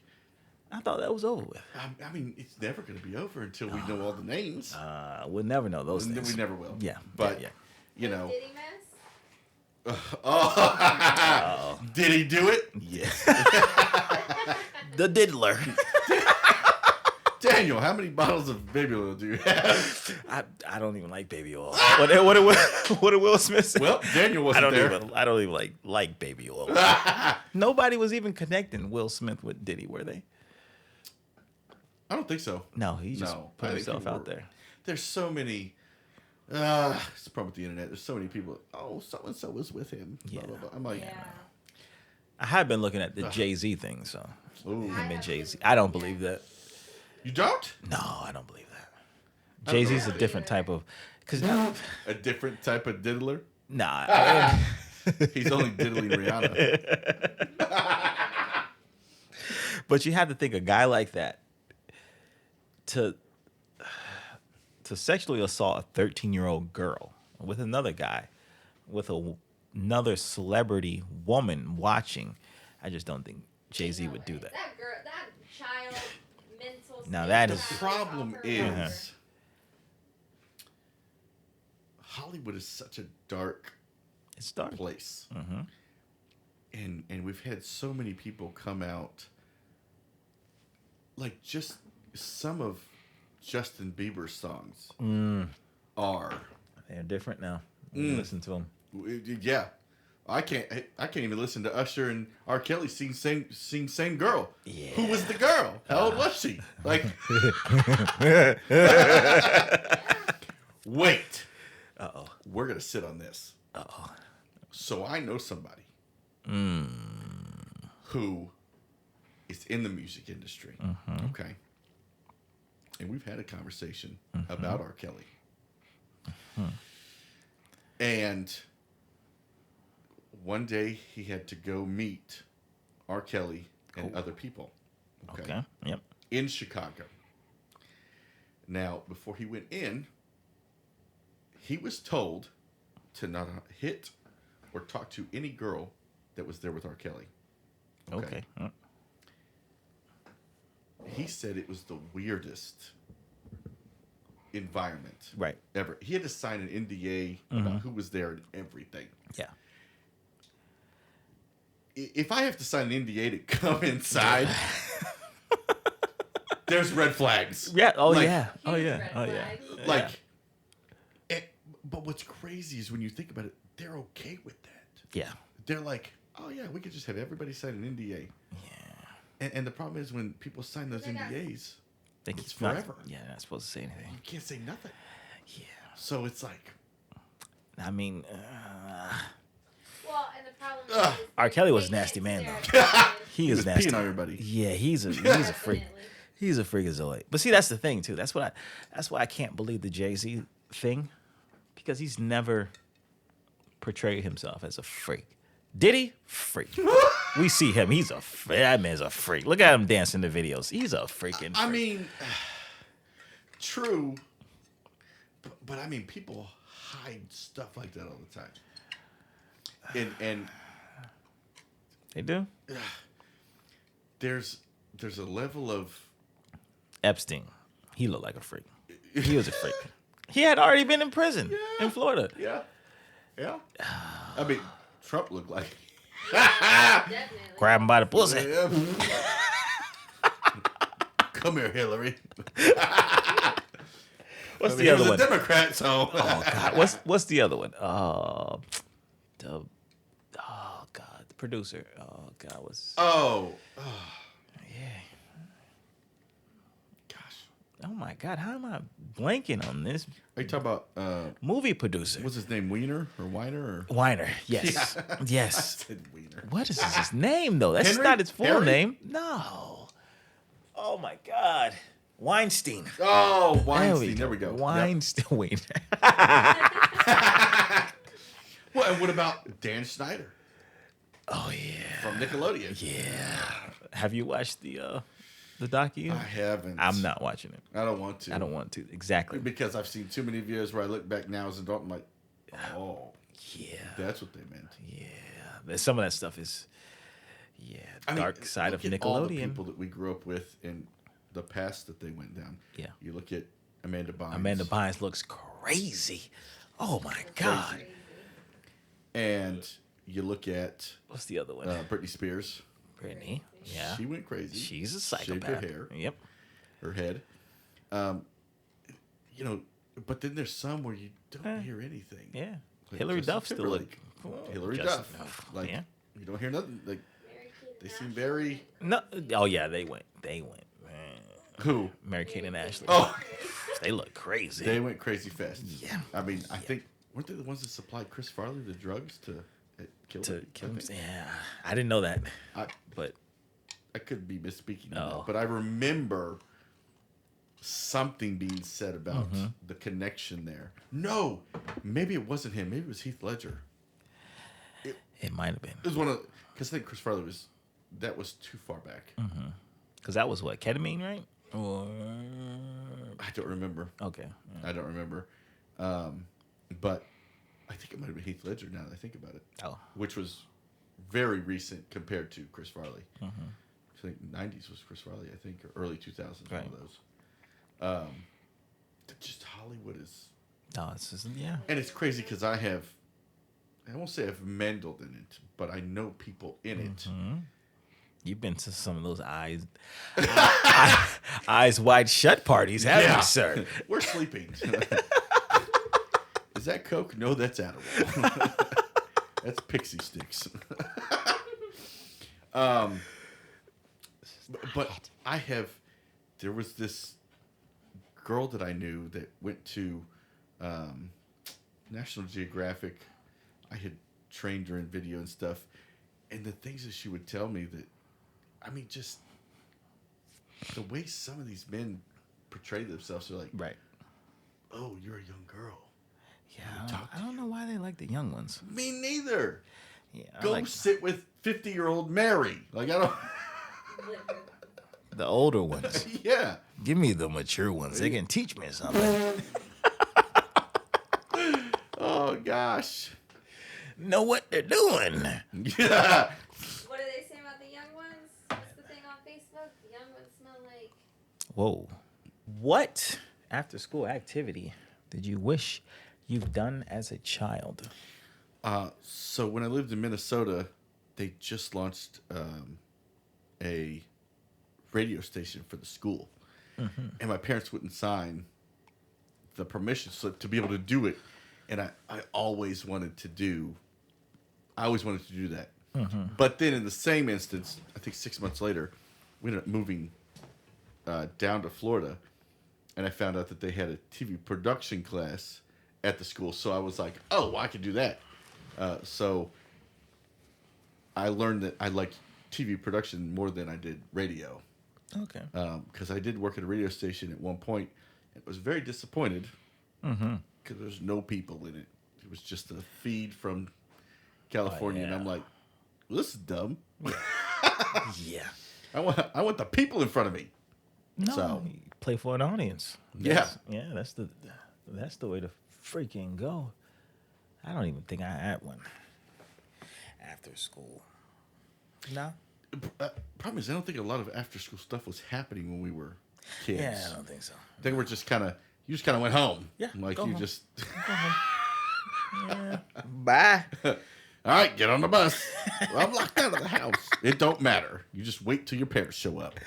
I thought that was over with. I mean, it's never going to be over until we know all the names. We'll never know those And things. we never will. Yeah, But, yeah. you know. Diddy mess? Did he do it? Yeah. The diddler. Daniel, how many bottles of baby oil do you have? I don't even like baby oil. What did Will Smith say? Well, Daniel wasn't there. I don't even like baby oil. Nobody was even connecting Will Smith with Diddy, were they? I don't think so. No, he just put I think himself people out were- there. There's so many. It's the problem with the internet. There's so many people. Oh, so and so was with him. Blah, Yeah. blah, blah. I'm like, Yeah. I have been looking at the Jay-Z thing, so ooh. him and Jay-Z. I don't believe that. You don't? No, I don't believe that. I don't Jay-Z's a know. different type of, cause A different type of diddler? nah. He's only diddling Rihanna. But you have to think a guy like that to sexually assault a 13-year-old girl with another guy, with another celebrity woman watching. I just don't think Jay-Z would do that. That girl, that child, mental. Now state that would is- have The problem off her is mind. Hollywood is such a dark It's dark. place. Mm-hmm. And we've had so many people come out, like just some of Justin Bieber's songs are They're different now. Listen to them. yeah. I can't even listen to Usher and R. Kelly sing same girl. Yeah. Who was the girl? How old was she? Like wait. Uh-oh. We're gonna sit on this. Uh-oh. So I know somebody who is in the music industry. Okay. And we've had a conversation about R. Kelly. And one day he had to go meet R. Kelly and other people. Okay. Yep. In Chicago. Now, before he went in, he was told to not hit or talk to any girl that was there with R. Kelly. Okay. He said it was the weirdest environment Right. ever. He had to sign an NDA about who was there and everything. Yeah. If I have to sign an NDA to come inside, there's red flags. Yeah. Oh, Like- yeah. Oh, Huge yeah. red Oh, yeah. flag. Like, but what's crazy is when you think about it, they're okay with that. Yeah. They're like, oh yeah, we could just have everybody sign an NDA. Yeah. And the problem is when people sign those NDAs, it's forever. Yeah, they're not supposed to say anything. You can't say nothing. Yeah. So it's like, I mean, Well, and the problem is R. Kelly was a they nasty can't man, sit though. there and- He he is was nasty. peeing on everybody. Yeah, he's a freak. Definitely. He's a freakazoid. But see, that's the thing too. That's why I can't believe the Jay-Z thing, because he's never portrayed himself as a freak. Did he? Freak. We see him. That man's a freak. Look at him dancing in the videos. He's a freaking freak. I mean, true, but I mean, people hide stuff like that all the time. And They do? there's a level of Epstein. He looked like a freak. He was a freak. He had already been in prison in Florida. yeah. I mean, Trump looked like. Definitely. Grab him by the pussy. Come here, Hillary. What's I mean, the he other was one? a Democrat, so. Oh God, what's the other one? The producer. Oh God, Oh. yeah. Gosh. Oh my God, how am I blanking on this Are you talking about movie producer? what's his name? Weiner or Weiner or? Weiner. Yes, Yeah. I yes. said Weiner. What is his name though? That's Henry? not his full Harry? name. No. Oh my God, Weinstein. Oh, Weinstein. There we go. Yep. Weinstein. Wait. Well, and what about Dan Snyder Oh yeah. from Nickelodeon? Yeah. Have you watched the docu? I haven't. I'm not watching it. I don't want to. I don't want to. Exactly. Because I've seen too many videos where I look back now as an adult and I'm like, oh, Yeah. that's what they meant. Yeah. Some of that stuff is, I mean, dark side of look at all the Nickelodeon. people that we grew up with and the past that they went down. Yeah. You look at Amanda Bynes. Amanda Bynes looks crazy. Oh my God. Crazy. And you look at What's the other one? Britney Spears. Brittany. Yeah. She went crazy. She's a Shaved psychopath. her hair, Yep. her head. You know, but then there's some where you don't hear anything. Yeah. Like Hillary Justin Duff still Timberlake. look. Hillary Justin Duff. Like, yeah. you don't hear nothing. Like, Mary-Kate they and seem Ashley. very. No. Oh yeah, they went. Man. Who? Mary Kate and Ashley. Oh, They look crazy. they went crazy fast. Yeah. I mean, I think, weren't they the ones that supplied Chris Farley the drugs to kill to him? kill him. Yeah. I didn't know that. I But could be misspeaking on Oh. that, but I remember something being said about Mm-hmm. the connection there. No, maybe it wasn't him. Maybe it was Heath Ledger. it might have been. It was one of, because I think Chris Farley that was too far back. Because that was what? Ketamine, right? Or I don't remember. okay. Yeah. I don't remember. But I think it might have been Heath Ledger now that I think about it. Oh. Which was very recent compared to Chris Farley. Mm-hmm. I think 90s was Chris Farley, I think, or early 2000s, Right. one of those. Just Hollywood is... No, it's just yeah. And it's crazy because I won't say I've meddled in it, but I know people in it. Mm-hmm. You've been to some of those eyes wide shut parties, haven't Yeah. you, sir? We're sleeping. Is that Coke? No, that's Adderall. That's Pixie Sticks. But there was this girl that I knew that went to National Geographic. I had trained her in video and stuff. And the things that she would tell me that, I mean, just the way some of these men portray themselves are like, Right. oh, you're a young girl. Yeah. I don't know why they like the young ones. Me neither. Yeah. I Go like sit with 50-year-old Mary. Like, I don't. the older ones. Yeah. Give me the mature ones. They can teach me something. Oh, gosh. Know what they're doing. Yeah. What do they say about the young ones? What's the thing on Facebook? The young ones smell like. Whoa. What after school activity did you wish you've done as a child? So when I lived in Minnesota, they just launched a radio station for the school. Mm-hmm. And my parents wouldn't sign the permission slip to be able to do it. And I always wanted to do that. But then in the same instance, I think 6 months later, we ended up moving down to Florida, and I found out that they had a TV production class at the school. So I was like, oh, well, I could do that. So I learned that I liked TV production more than I did radio. Okay. Because I did work at a radio station at one point. And was very disappointed because there's no people in it. It was just a feed from California, and I'm like, well, this is dumb. Yeah. I want the people in front of me. No, So, you play for an audience. Yeah. That's the way to freaking go. I don't even think I had one after school. No. Problem is, I don't think a lot of after school stuff was happening when we were kids. Yeah, I don't think so. They were just kind of, you just kind of went home. Yeah, Like go you home. just, Yeah. Bye. all right, get on the bus. Well, I'm locked out of the house. It don't matter. You just wait till your parents show up.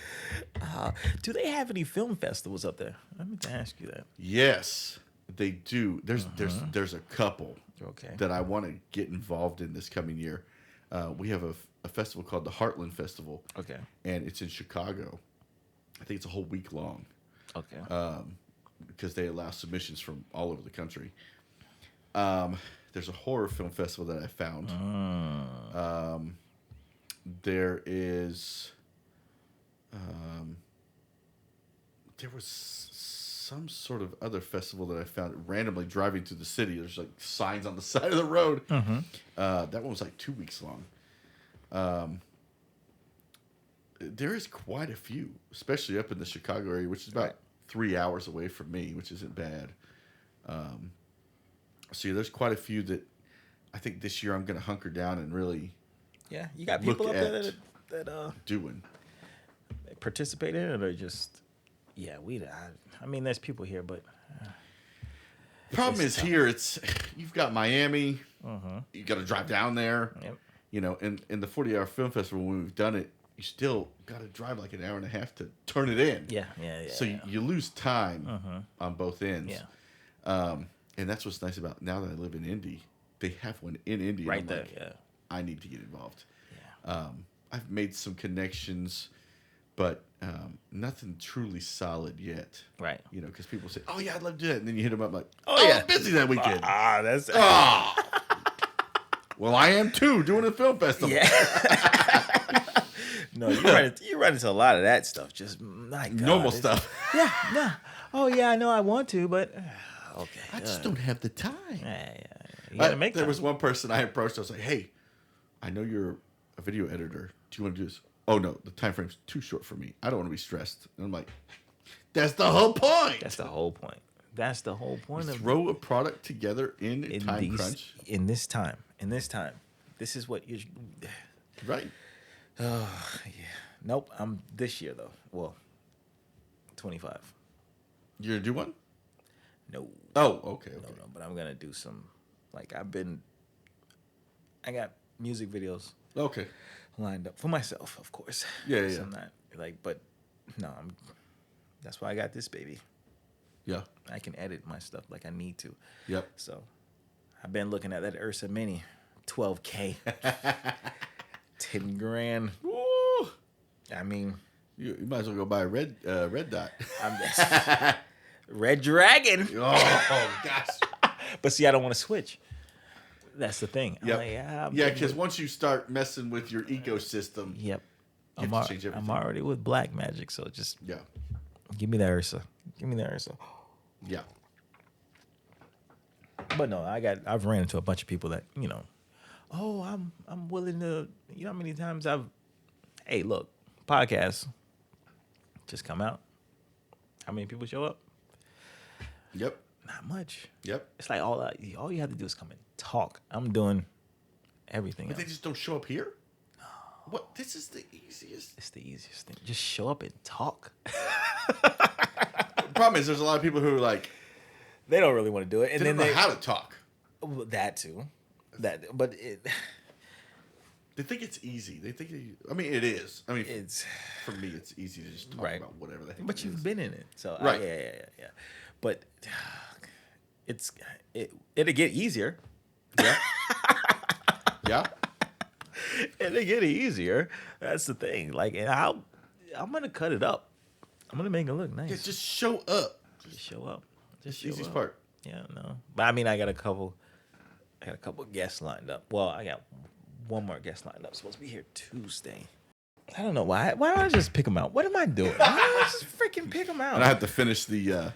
Do they have any film festivals up there? I meant to ask you that. Yes, they do. There's a couple Okay. that I want to get involved in this coming year. We have a festival called the Heartland Festival. Okay. And it's in Chicago. I think it's a whole week long. Okay. Because they allow submissions from all over the country. There's a horror film festival that I found. There is, there was some sort of other festival that I found randomly driving through the city. There's like signs on the side of the road. That one was like 2 weeks long. There is quite a few, especially up in the Chicago area, which is about 3 hours away from me, which isn't bad. So yeah, there's quite a few that I think this year I'm going to hunker down and really Yeah, you got people look up there at that doing. participate in it, or just I mean, there's people here, but Problem is tough. here, it's you've got Miami, you got to drive down there. Yep. You know, in the 40-hour film festival when we've done it, you still got to drive like an hour and a half to turn it in. yeah. So you lose time on both ends. Yeah. And that's what's nice about now that I live in Indy. They have one in Indy. Right I'm there. like, Yeah. I need to get involved. Yeah. I've made some connections, but nothing truly solid yet. Right. You know, because people say, "Oh yeah, I'd love to do that," and then you hit them up like, Oh, "Oh, yeah. I'm busy that weekend." That's Oh. Well, I am too, doing a film festival. yeah. No, you run into a lot of that stuff. Just my God, Normal it's- stuff. Yeah. No. Oh yeah, I know I want to, but okay. I just don't have the time. Yeah. You gotta make there time. was one person I approached. I was like, "Hey, I know you're a video editor. Do you want to do this?" "Oh no, the time frame's too short for me. I don't want to be stressed." And I'm like, "That's the whole point. That's the whole point. That's the whole point of Throw a product together in a time crunch, in this time. This is what you. right?" Oh yeah. Nope. I'm this year though. Well, 25. You're gonna do one? No. Oh, okay. No. But I'm gonna do some. Like I got music videos Okay. lined up for myself, of course. Yeah. So I'm not like, but no. That's why I got this baby. Yeah. I can edit my stuff like I need to. Yep. So I've been looking at that Ursa Mini, 12K, 10 grand. Woo! I mean, You might as well go buy a red dot. I'm Red Dragon. Oh gosh. But see, I don't want to switch. That's the thing. Yep. I'm Yeah, because once you start messing with your ecosystem, Yep. you have to change everything. I'm already with Black Magic, so just Yeah. give me that Ursa. Yeah. But no, I've ran into a bunch of people that, oh, I'm willing to, how many times hey, look, podcasts just come out. How many people show up? Yep. Not much. Yep. It's like all you have to do is come and talk. I'm doing everything But they else. just don't show up here? What? This is the easiest. It's the easiest thing. Just show up and talk. The problem is there's a lot of people who are like, They don't really want to do it, and they then don't know how to talk. that too. But They think it's easy. I mean, it is. I mean, it's for me, it's easy to just talk Right. about whatever the heck but it you've is. been in it, so Right. yeah. But it'll get easier. Yeah. Yeah. And they get easier. That's the thing. Like, and I'm gonna cut it up. I'm gonna make it look nice. Yeah, just show up. Just show up. That's Just the show easiest up. part. Yeah, no. But I mean, I got a couple guests lined up. Well, I got one more guest lined up. Supposed to be here Tuesday. I don't know why. Why don't I just pick them out? What am I doing? Why don't I just freaking pick them out? And I have to finish the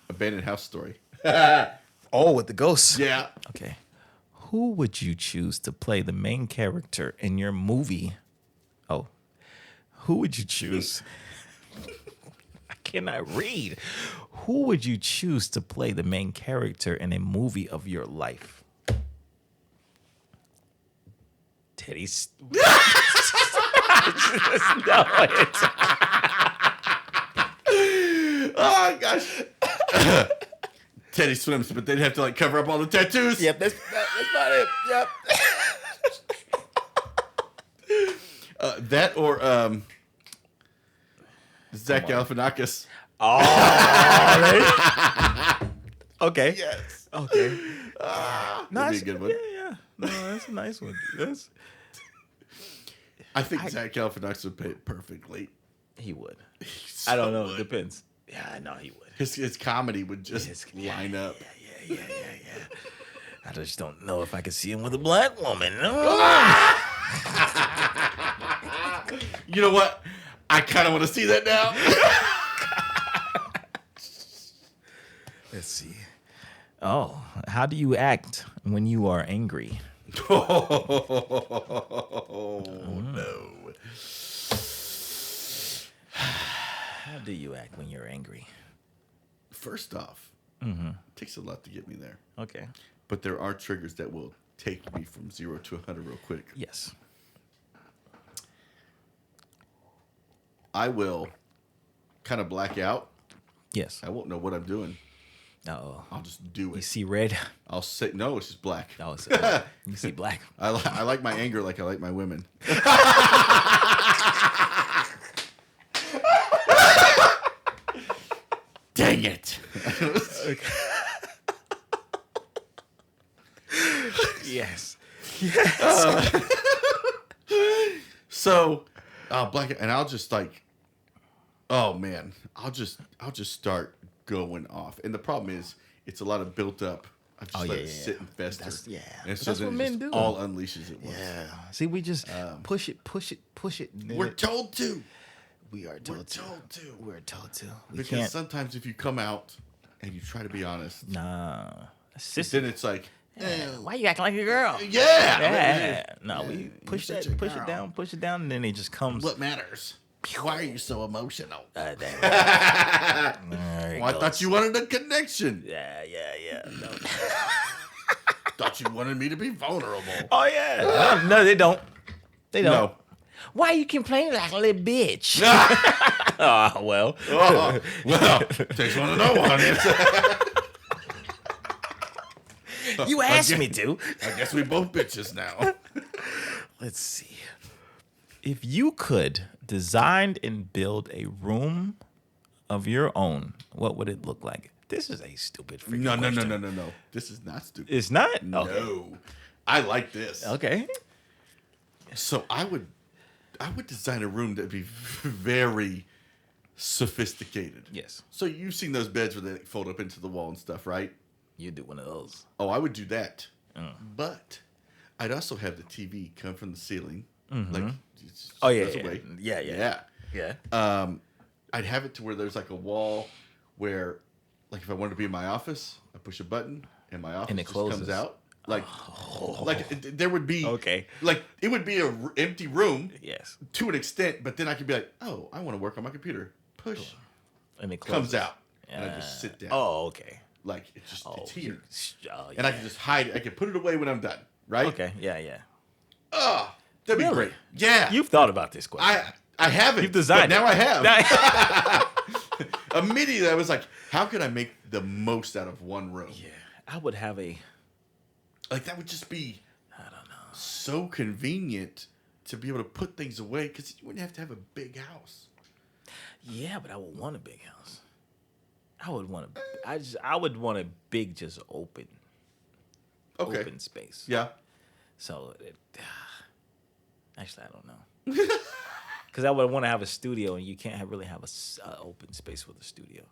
abandoned house story. Oh, with the ghosts. Yeah. Okay. Who would you choose to play the main character in your movie? Oh, who would you choose? I cannot read. Who would you choose to play the main character in a movie of your life? Teddy's. No, it's. Oh gosh. Teddy swims, but they'd have to like cover up all the tattoos. Yep, that's about it. Yep. That or Zach Galifianakis. Oh. Okay. Yes. Okay. That'd be a good one. Yeah. No, that's a nice one. I think Zach Galifianakis would play it perfectly. He would. So I don't know. would. Depends. Yeah, I know he would. His comedy would just line up. Yeah. I just don't know if I could see him with a black woman. You know what? I kind of want to see that now. Let's see. Oh, how do you act when you are angry? Oh, no. How do you act when you're angry? First off, it takes a lot to get me there. Okay. But there are triggers that will take me from 0 to 100 real quick. Yes. I will kind of black out. Yes. I won't know what I'm doing. Oh. I'll just do You it. see red? I'll say, no, it's just black. Oh, it's you see black. I like my anger like I like my women. Dang it. Yes. So, black and I'll just like, oh man, I'll just start going off. And the problem is, it's a lot of built up. I just let it sit and fester. And so That's then what it men just do. all unleashes at once. Yeah. See, we just push it. And then We're told to. we are told to. We're told to. We Because can't. sometimes if you come out and you try to be honest, Nah. then it's like, Why you acting like a girl? yeah. Yeah. No, we push such that, a push it girl. down, and then it just comes. What matters? Why are you so emotional? There it Well, I goes. thought you wanted a connection. Yeah. No. Thought you wanted me to be vulnerable. Oh yeah. No, they don't. They don't. No. Why you complaining like a little bitch? Oh well. Oh, well, takes one to know one. You asked me to. I guess we both bitches now. Let's see. If you could design and build a room of your own, what would it look like? This is a stupid freaking No. question. This is not stupid. It's not? No. Okay. I like this. Okay. So I would design a room that'd be very sophisticated. Yes. So you've seen those beds where they fold up into the wall and stuff, right? You do one of those. Oh, I would do that. But I'd also have the TV come from the ceiling. Like, it just Oh yeah. goes away. Yeah. I'd have it to where there's like a wall where, like, if I wanted to be in my office, I push a button and my office And it just closes. comes out. Like, there would be Okay. Like it would be a empty room Yes. to an extent, but then I could be like, oh, I want to work on my computer. Push, And it comes closes. out, and I just sit down. Oh, okay. Like it's just it's here, Oh, and I can just hide it. I can put it away when I'm done. Right? Okay. Yeah. Oh, that'd be Really? great. Yeah. You've thought about this question. I haven't. You've designed but now it. I have. Immediately, I was like, how can I make the most out of one room? Yeah. I would have a. Like that would just be I don't know. so convenient to be able to put things away because you wouldn't have to have a big house. Yeah, but I would want a big house. I would want a big, just open Okay. space. Yeah. So, actually, I don't know. Because I would want to have a studio, and you can't really have a open space with a studio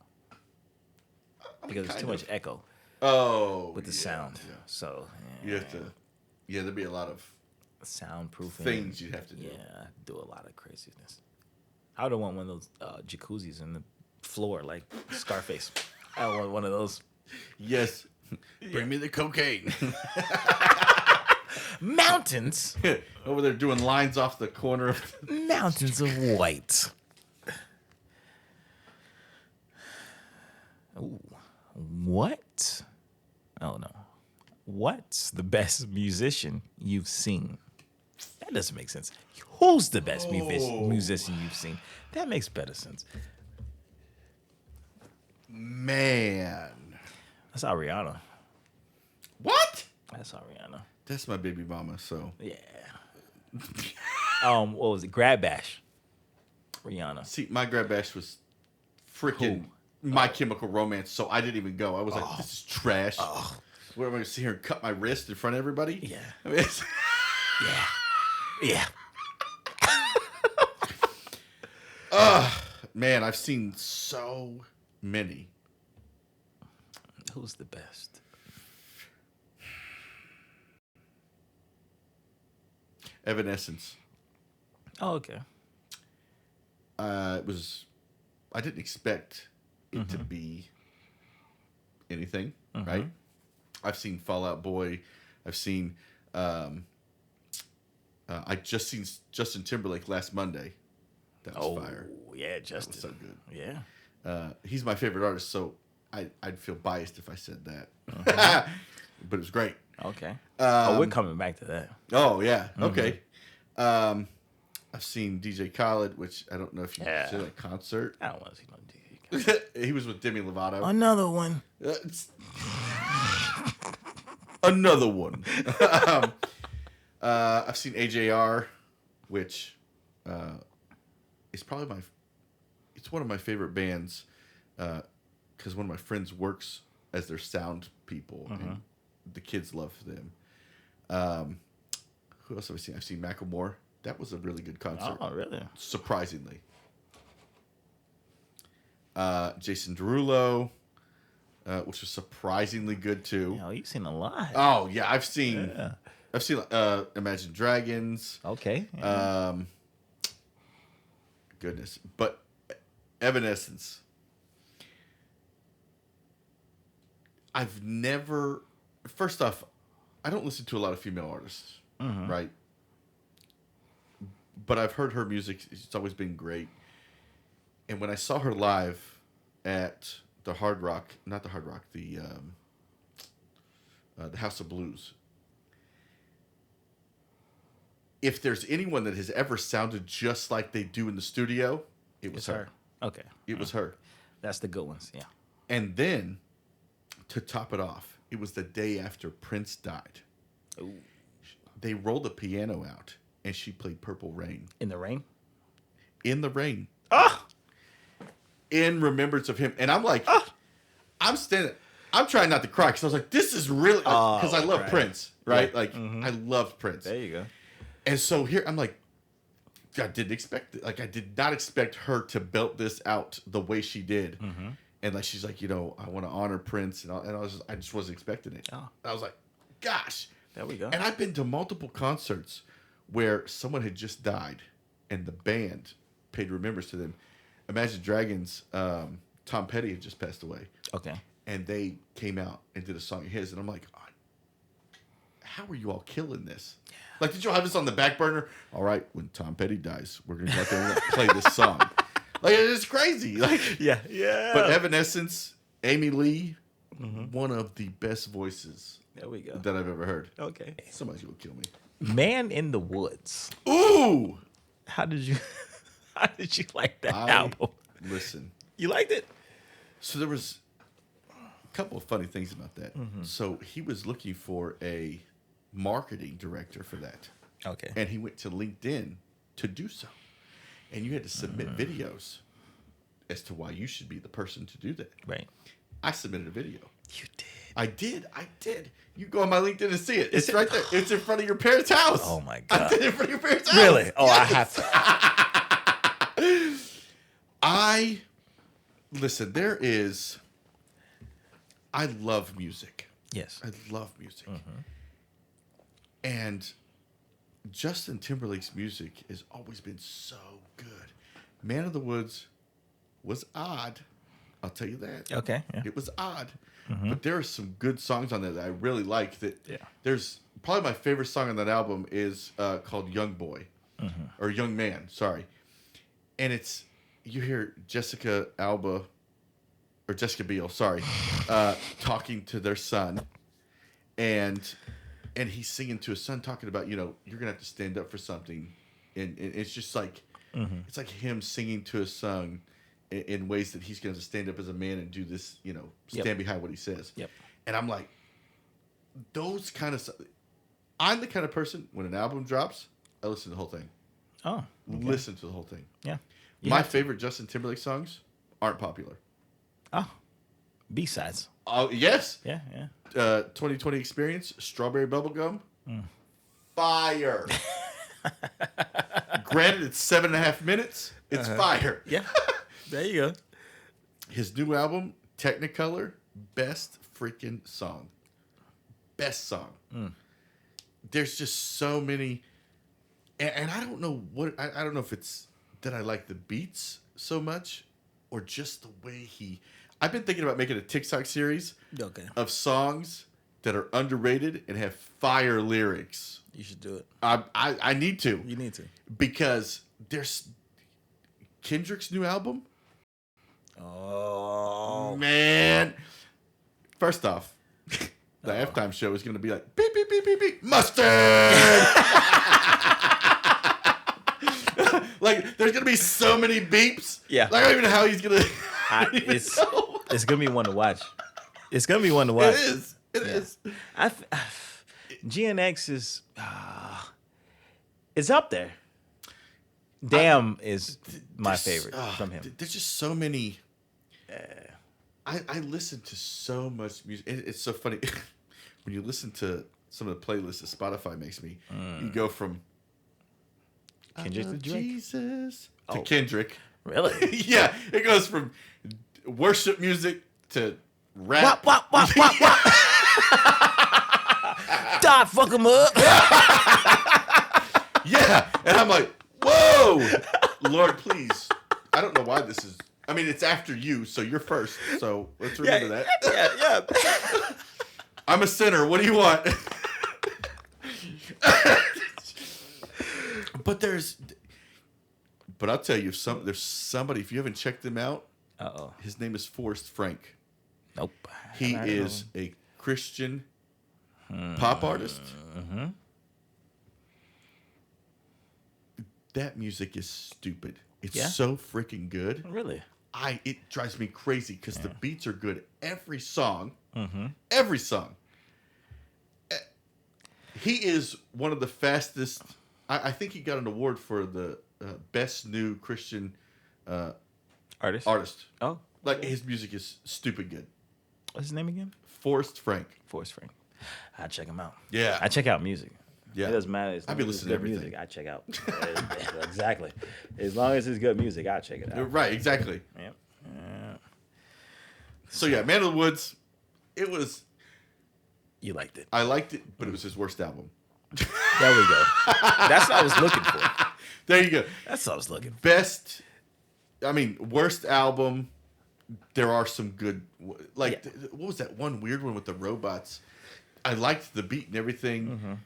because there's too much echo with the sound. Yeah. So You have to. Yeah, there'd be a lot of soundproofing things you'd have to do. Yeah, do a lot of craziness. I would want one of those jacuzzis in the floor like Scarface. I want one of those. Yes. Bring me the cocaine. Mountains. Over there doing lines off the corner of Mountains of white. Ooh. What? Oh no. What's the best musician you've seen? That doesn't make sense. Who's the best musician you've seen? That makes better sense. Man. That's Ariana. What? That's Ariana. That's my baby mama, so. Yeah. What was it? Grab Bash. Rihanna. See, my grab bash was freaking My Chemical Romance, so I didn't even go. I was like, this is trash. What am I going to sit here and cut my wrist in front of everybody? Yeah. I mean, it's... Yeah. Man, I've seen so many. Who's the best? Evanescence. Oh, okay. I didn't expect it to be anything, right? I've seen Fall Out Boy. I've seen, I just seen Justin Timberlake last Monday. That was fire. Yeah, Justin. That was so good. Yeah. He's my favorite artist, so I'd feel biased if I said that. But it was great. Okay. We're coming back to that. Oh, yeah. Okay. I've seen DJ Khaled, which I don't know if you consider a concert. I don't want to see no DJ. He was with Demi Lovato. Another one. Another one. I've seen AJR, which is probably it's one of my favorite bands because one of my friends works as their sound people, and the kids love them. Who else have I seen? I've seen Macklemore. That was a really good concert. Oh, really? Surprisingly. Jason Derulo, which was surprisingly good too. Oh, you've seen a lot. Oh yeah, I've seen Imagine Dragons. Okay. Goodness, but Evanescence. I've never. First off, I don't listen to a lot of female artists, right? But I've heard her music. It's always been great. And when I saw her live at the Hard Rock, not the Hard Rock, the House of Blues. If there's anyone that has ever sounded just like they do in the studio, it was her. Okay. It was her. That's the good ones, yeah. And then, to top it off, it was the day after Prince died. Ooh. They rolled the piano out, and she played Purple Rain. In the rain? In the rain. Ah! In remembrance of him. And I'm like, I'm trying not to cry because I was like, this is really, because I love Prince, right? Yeah. Like, I loved Prince. There you go. And so here, I'm like, I didn't expect it. Like, I did not expect her to belt this out the way she did. And like, she's like, I want to honor Prince. And I just wasn't expecting it. Oh. I was like, gosh. There we go. And I've been to multiple concerts where someone had just died and the band paid remembrance to them. Imagine Dragons, Tom Petty had just passed away. Okay. And they came out and did a song of his. And I'm like, how are you all killing this? Yeah. Like, did you all have this on the back burner? All right, when Tom Petty dies, we're going to go out there and play this song. Like, it's crazy. Like, yeah. But Evanescence, Amy Lee, one of the best voices there we go. that I've ever heard. Okay. Somebody's going to kill me. Man in the Woods. Ooh! How did you like that album? Listen. You liked it? So there was a couple of funny things about that. So he was looking for a marketing director for that. Okay. And he went to LinkedIn to do so. And you had to submit videos as to why you should be the person to do that. Right. I submitted a video. You did. I did. You go on my LinkedIn and see it. It's right there. It's in front of your parents' house. Oh my I God. did it in front of your parents' house. Really? Oh, Yes. I have to. Listen, I love music. Yes. I love music. And Justin Timberlake's music has always been so good. Man of the Woods was odd. I'll tell you that. Okay. Yeah. It was odd. But there are some good songs on there that I really like. Yeah. There's probably my favorite song on that album is called Young Boy. Or Young Man, sorry. And you hear Jessica Biel, sorry, talking to their son, and he's singing to his son, talking about, you're gonna have to stand up for something, and it's just like it's like him singing to his son in ways that he's gonna have to stand up as a man and do this, stand behind what he says. Yep. And I'm like, those kind of. I'm the kind of person when an album drops, I listen to the whole thing. Oh. Okay. Listen to the whole thing. Yeah. My favorite Justin Timberlake songs aren't popular. Oh. B-sides. Oh, yes. Yeah. Yeah. 2020 Experience, Strawberry Bubblegum. Fire. Granted, it's 7.5 minutes. It's fire. Yeah. There you go. His new album, Technicolor, best freaking song. Best song. There's just so many. And I don't know I don't know if it's that I like the beats so much or just the way I've been thinking about making a TikTok series of songs that are underrated and have fire lyrics. You should do it. I need to. You need to. Because there's Kendrick's new album. Oh. Man. First off, the halftime show is going to be like, beep, beep, beep, beep, beep, mustard! Like, there's going to be so many beeps. Yeah. Like, I don't even know how he's going to... It's going to be one to watch. It's going to be one to watch. It is. It is. GNX is... it's up there. Damn is my favorite from him. There's just so many... I listen to so much music. It's so funny. When you listen to some of the playlists that Spotify makes me, you go from... Kendrick to Drake? Jesus to Kendrick. Really? Yeah, it goes from worship music to rap. Wop. Die, fuck him up. Yeah, and I'm like, whoa, Lord, please. I don't know why this is. I mean, it's after you, so you're first. So let's remember that. Yeah. I'm a sinner. What do you want? But I'll tell you, there's somebody, if you haven't checked him out, his name is Forrest Frank. Nope. He is a Christian pop artist. That music is stupid. It's so freaking good. Really? It drives me crazy because the beats are good. Every song. Every song. He is one of the fastest. I think he got an award for the best new Christian artist. Oh. Like, his music is stupid good. What's his name again? Forrest Frank. Forrest Frank. I check him out. Yeah. I check out music. Yeah. It doesn't matter. I've been listening to everything. Music, I check out. Exactly. As long as it's good music, I check it out. Right, exactly. Yep. So, yeah, Man of the Woods, it was... You liked it. I liked it, but it was his worst album. There we go. That's what I was looking for. There you go. That's what I was looking for. Worst album. There are some good... what was that one weird one with the robots? I liked the beat and everything,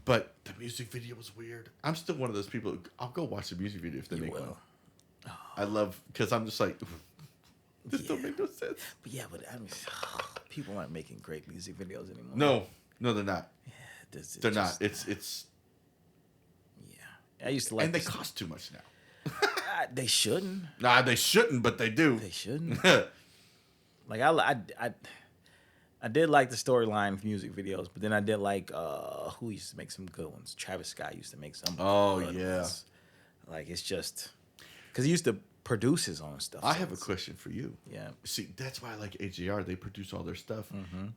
but the music video was weird. I'm still one of those people... I'll go watch the music video if they make one. I love... Because I'm just like... This don't make no sense. But I mean... People aren't making great music videos anymore. No, they're not. Yeah, They're not. It's... Yeah. I used to like... And they cost too much now. They shouldn't. Nah, they shouldn't, but they do. They shouldn't. Like, I did like the storyline music videos, but then I did like who used to make some good ones. Travis Scott used to make some. Oh, good yeah. ones. Like, it's just because he used to produce his own stuff. I have a question for you. Yeah. See, that's why I like AJR. They produce all their stuff.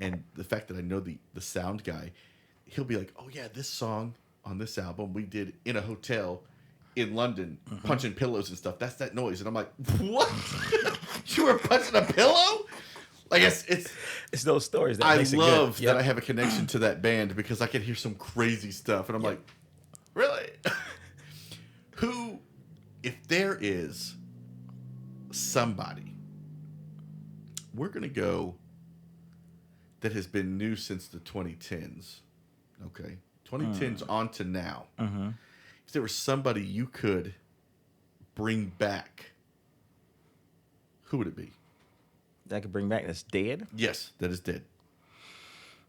And the fact that I know the sound guy, he'll be like, oh, yeah, this song on this album we did in a hotel in London, punching pillows and stuff. That's that noise. And I'm like, what? You were punching a pillow? Like, it's those stories that I makes love it good. that I have a connection to that band because I can hear some crazy stuff. And I'm like, really? Who, if there is somebody, we're going to go that has been new since the 2010s. Okay. 2010s on to now. If there was somebody you could bring back, who would it be? That I could bring back that's dead? Yes, that is dead.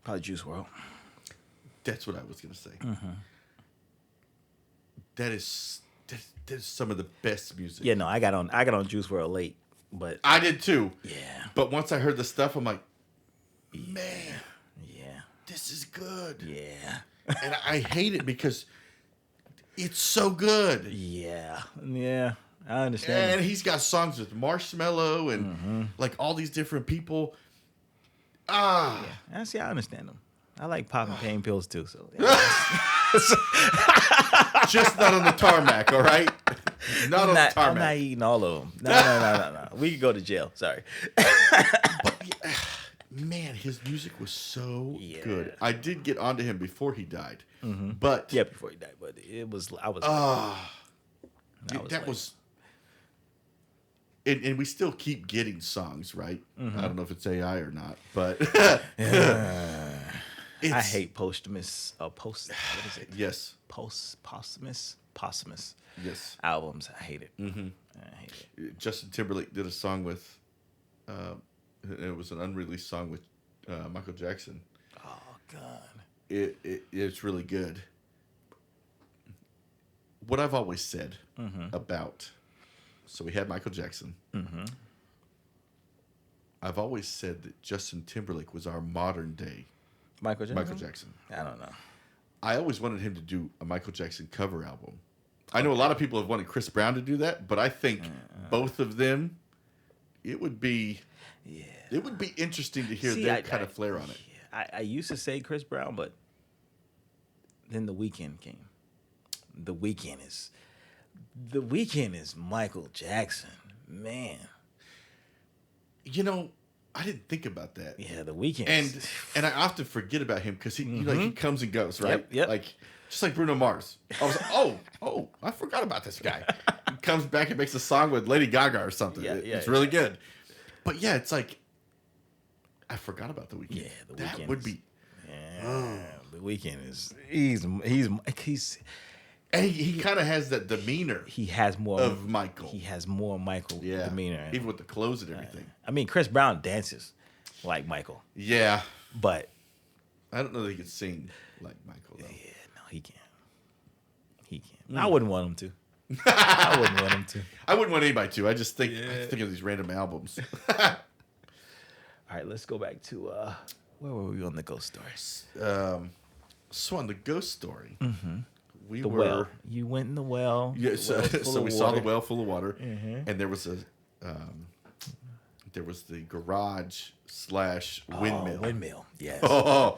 Probably Juice WRLD. That's what I was going to say. That is some of the best music. Yeah, no, I got on Juice WRLD late, but I did too. yeah. But once I heard the stuff, I'm like, man, Yeah. this is good. Yeah. And I hate it because it's so good. Yeah. Yeah. I understand. And he's got songs with Marshmello and like all these different people. I understand them. I like popping pain pills too, so yeah. Just not on the tarmac, all right? Not on the I'm tarmac. not eating all of them. No. We could go to jail. Sorry. Man, his music was so Yeah. good. I did get onto him before he died, but Yeah, before he died, but it was. I was. that was. And we still keep getting songs, right? I don't know if it's AI or not, but I hate posthumous. What is it? Yes, Posthumous yes. albums. I hate it. I hate it. Justin Timberlake did a song with. It was an unreleased song with Michael Jackson. Oh God. It's really good. What I've always said about, so we had Michael Jackson. I've always said that Justin Timberlake was our modern day Michael Jackson. Michael Jackson. I don't know. I always wanted him to do a Michael Jackson cover album. I know a lot of people have wanted Chris Brown to do that, but I think both of them, it would be interesting to hear their kind of flair on it. I used to say Chris Brown, but then The Weeknd came. The Weeknd is Michael Jackson, man. You know, I didn't think about that. Yeah, The Weeknd. And I often forget about him because he comes and goes, right? Yep. Like just like Bruno Mars. I was like, oh, I forgot about this guy. He comes back and makes a song with Lady Gaga or something. It's really good. But yeah, it's like I forgot about The Weeknd. Yeah, The that Weeknd would be. Yeah, The Weeknd is he's And he kind of has that demeanor. He has more of Michael. He has more Michael demeanor. Even with the clothes and everything. I mean, Chris Brown dances like Michael. Yeah. But I don't know that he could sing like Michael, though. Yeah, no, he can't. He can't. I wouldn't want him to. I wouldn't want him to. I wouldn't want anybody to. I just think of these random albums. All right, let's go back to where were we on the ghost stories? So on the ghost story, we The were. well. You went in the well. Yeah, The well so full we of saw the water. well full of water, and there was the garage / windmill. Oh, windmill. Yes. Oh.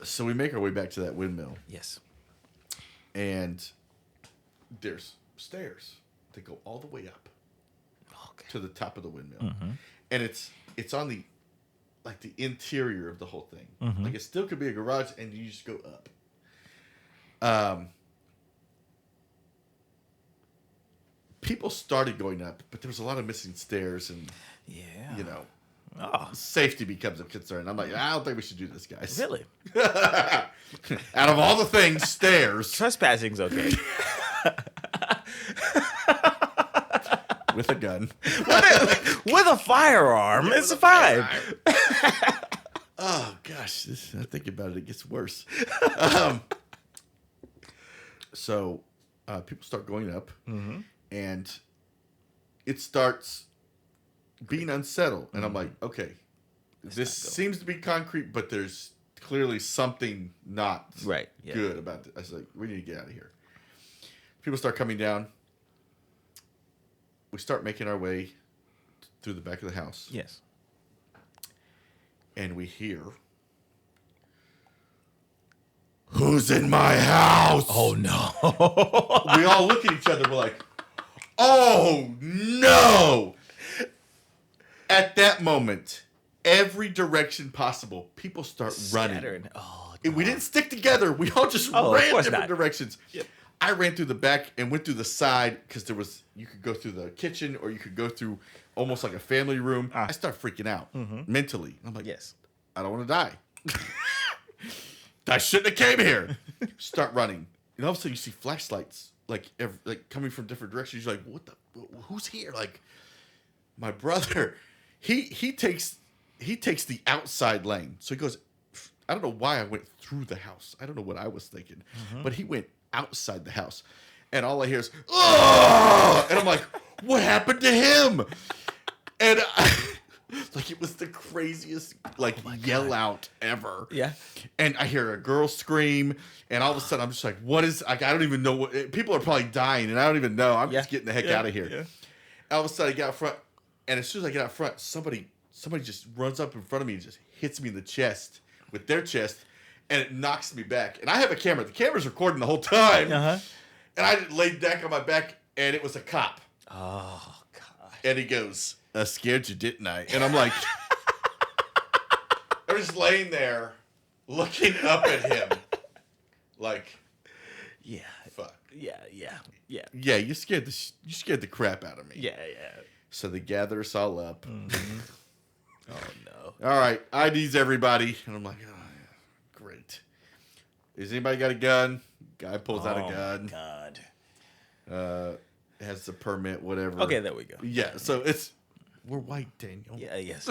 So we make our way back to that windmill, Yes. and there's stairs that go all the way up Okay. to the top of the windmill, and it's on the interior of the whole thing. Like it still could be a garage, and you just go up. People started going up, but there was a lot of missing stairs, and Oh, safety becomes a concern. I'm like, I don't think we should do this, guys. really? Out of all the things, stairs Trespassing's okay. with a gun. With a firearm, it's fine. Oh gosh, I think about it, it gets worse. So people start going up, and it starts being unsettled, and I'm like, okay, this seems to be concrete, but there's clearly something not good about it. I was like, we need to get out of here. People start coming down. we start making our way through the back of the house. Yes. And we hear, "Who's in my house?" Oh no. We all look at each other. We're like, "Oh no!" At that moment, every direction possible, people start running. Scattered. Oh, And we didn't stick together. We all just of ran course different not. directions. Yep. I ran through the back and went through the side because you could go through the kitchen or you could go through almost like a family room. I start freaking out mentally. I'm like, yes. I don't want to die. I shouldn't have came here. Start running. And all of a sudden you see flashlights like coming from different directions. You're like, what the? Who's here? Like my brother, he takes the outside lane. So he goes, I don't know why I went through the house. I don't know what I was thinking. But he went outside the house. And all I hear is, "Oh!" And I'm like, what happened to him? And like it was the craziest yell out ever. Yeah. And I hear a girl scream, and all of a sudden I'm just like, what is, like, I don't even know what, people are probably dying, and I don't even know. I'm just getting the heck out of here. Yeah. All of a sudden I get out front, and as soon as I get out front, somebody just runs up in front of me and just hits me in the chest with their chest, and it knocks me back. And I have a camera. The camera's recording the whole time. Uh-huh. And I laid back on my back, and it was a cop. Oh God. And he goes, "I scared you, didn't I?" And I'm like, I'm just laying there looking up at him like, Yeah. fuck. Yeah. Yeah, you scared the crap out of me. Yeah. So they gather us all up. Oh no. All right, IDs everybody. And I'm like, oh, yeah, great. Has anybody got a gun? Guy pulls out a gun. God. Has the permit, whatever. Okay, there we go. Yeah, so we're white, Daniel. Yeah. Yes.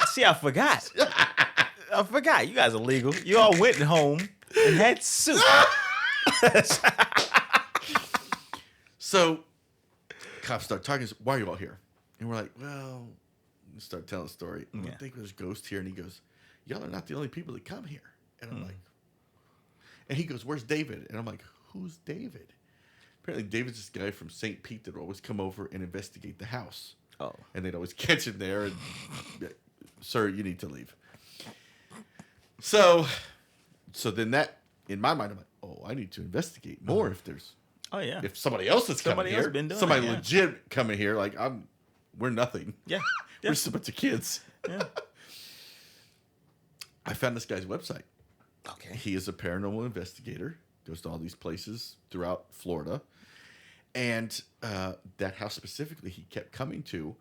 See, I forgot. You guys are legal. You all went home and had soup. So cops start talking. Why are you all here? And we're like, well, we start telling the story. I think there's ghosts here. And he goes, y'all are not the only people that come here. And I'm like, and he goes, where's David? And I'm like, who's David? Apparently David's this guy from St. Pete that would always come over and investigate the house. Oh. And they'd always catch him there. And, sir, you need to leave. So then that, in my mind, I'm like, oh, I need to investigate more if there's, Oh yeah. if somebody else is coming here, been doing somebody it, yeah. legit coming here, like we're nothing. Yeah. We're just a bunch of kids. Yeah. I found this guy's website. Okay. He is a paranormal investigator. Goes to all these places throughout Florida. And that house specifically he kept coming to.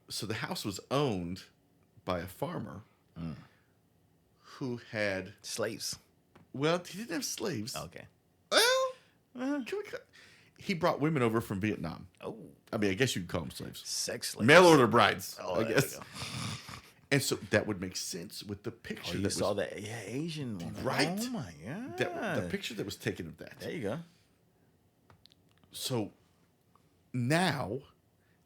So the house was owned by a farmer who had... Slaves. Well, he didn't have slaves. Okay. Well, he brought women over from Vietnam. Oh. I mean, I guess you could call them slaves. Sex slaves. Mail order brides, Oh, I there guess. you go. And so that would make sense with the picture Oh, you that saw was... that Asian one. Right. Oh my God. The picture that was taken of that. There you go. So now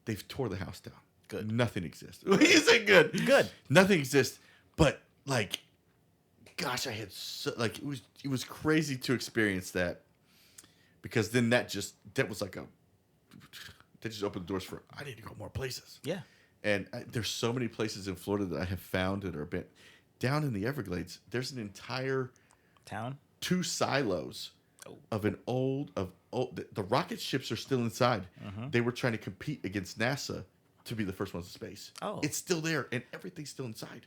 they've tore the house down. Good. Nothing exists. Is it good? Good. Nothing exists. But like, gosh, I had it was crazy to experience that, because then that just opened the doors for, I need to go more places. Yeah. And there's so many places in Florida that I have found that are down in the Everglades. There's an entire Town. 2 silos of the rocket ships are still inside. They were trying to compete against NASA to be the first ones to space. Oh. It's still there, and everything's still inside.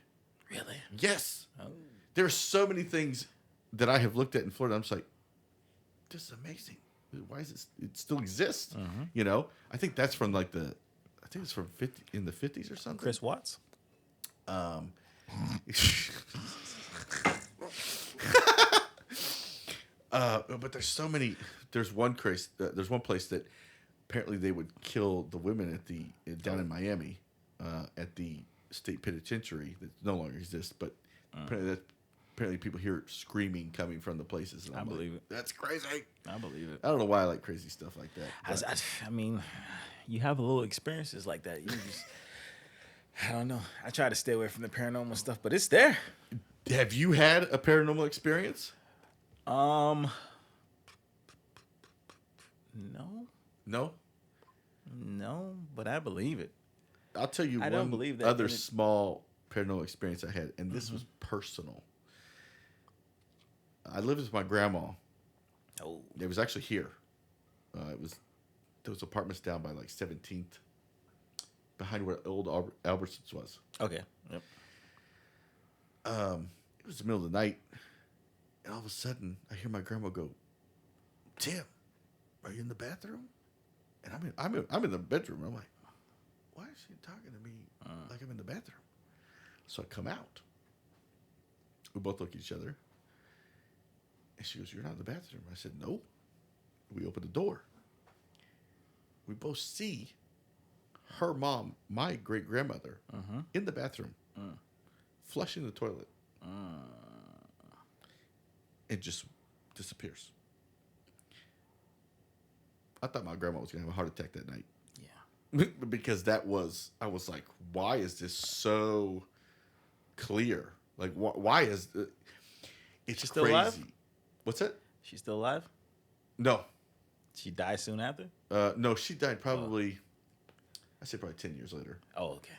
Really? Yes. Oh. There are so many things that I have looked at in Florida. I'm just like, this is amazing. Why is it still exists? You know, I think that's from I think it's from in the 50s or something. Chris Watts. But there's so many. There's one place that apparently they would kill the women down in Miami at the state penitentiary that no longer exists. But apparently people hear screaming coming from the places. And I believe it. That's crazy. I believe it. I don't know why I like crazy stuff like that. I mean, you have a little experiences like that. You just, I don't know. I try to stay away from the paranormal stuff, but it's there. Have you had a paranormal experience? No. No. No, but I believe it. I'll tell you I one don't believe that, other and it- small paranormal experience I had, and this was personal. I lived with my grandma. Oh, It was actually here. It was those apartments down by like 17th, behind where old Albertsons was. okay. Yep. It was the middle of the night, and all of a sudden, I hear my grandma go, "Tim, are you in the bathroom?" And I'm in the bedroom. I'm like, "Why is she talking to me like I'm in the bathroom?" So I come out. We both look at each other, and she goes, "You're not in the bathroom." I said, "No." We open the door. We both see her mom, my great grandmother, in the bathroom, flushing the toilet. It just disappears. I thought my grandma was going to have a heart attack that night. Yeah. Because I was like, why is this so clear? Like, why is it? It's She's still crazy. alive? What's that? She's still alive? No. She died soon after? No, she died probably, I say probably 10 years later. Oh, okay.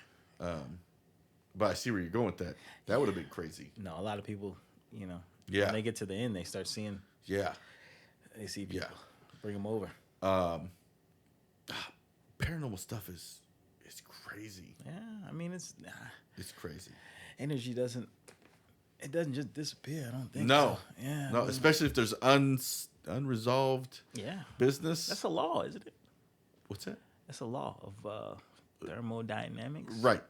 But I see where you're going with that. That would have been crazy. No, a lot of people, Yeah. when they get to the end, they start seeing, Yeah. they see people. Yeah. Bring them over. Paranormal stuff is crazy. Yeah, I mean, it's crazy. energy doesn't just disappear. I don't think. No. So. Yeah. No, especially if there's unresolved business. That's a law, isn't it? What's that? That's a law of thermodynamics. Right.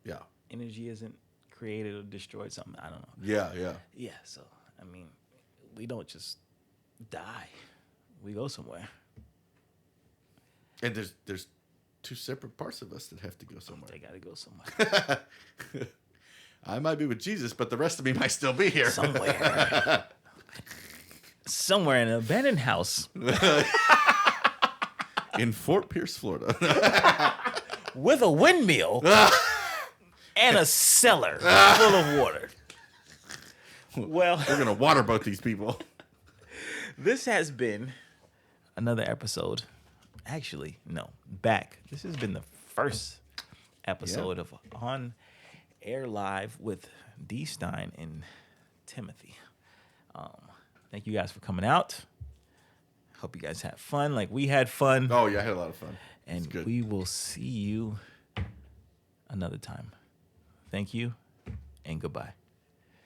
Yeah. Energy isn't created or destroyed. Something I don't know. Yeah. Yeah. So I mean, we don't just die. We go somewhere. And there's two separate parts of us that have to go somewhere. They got to go somewhere. I might be with Jesus, but the rest of me might still be here. Somewhere. Somewhere in an abandoned house. In Fort Pierce, Florida. With a windmill. And a cellar full of water. Well, we're going to waterboat these people. This has been another episode. Actually, no, back. This has been the first episode of On Air Live with D-stine and Timothy. Thank you guys for coming out. Hope you guys had fun like we had fun. Oh, yeah, I had a lot of fun. And we will see you another time. Thank you and goodbye.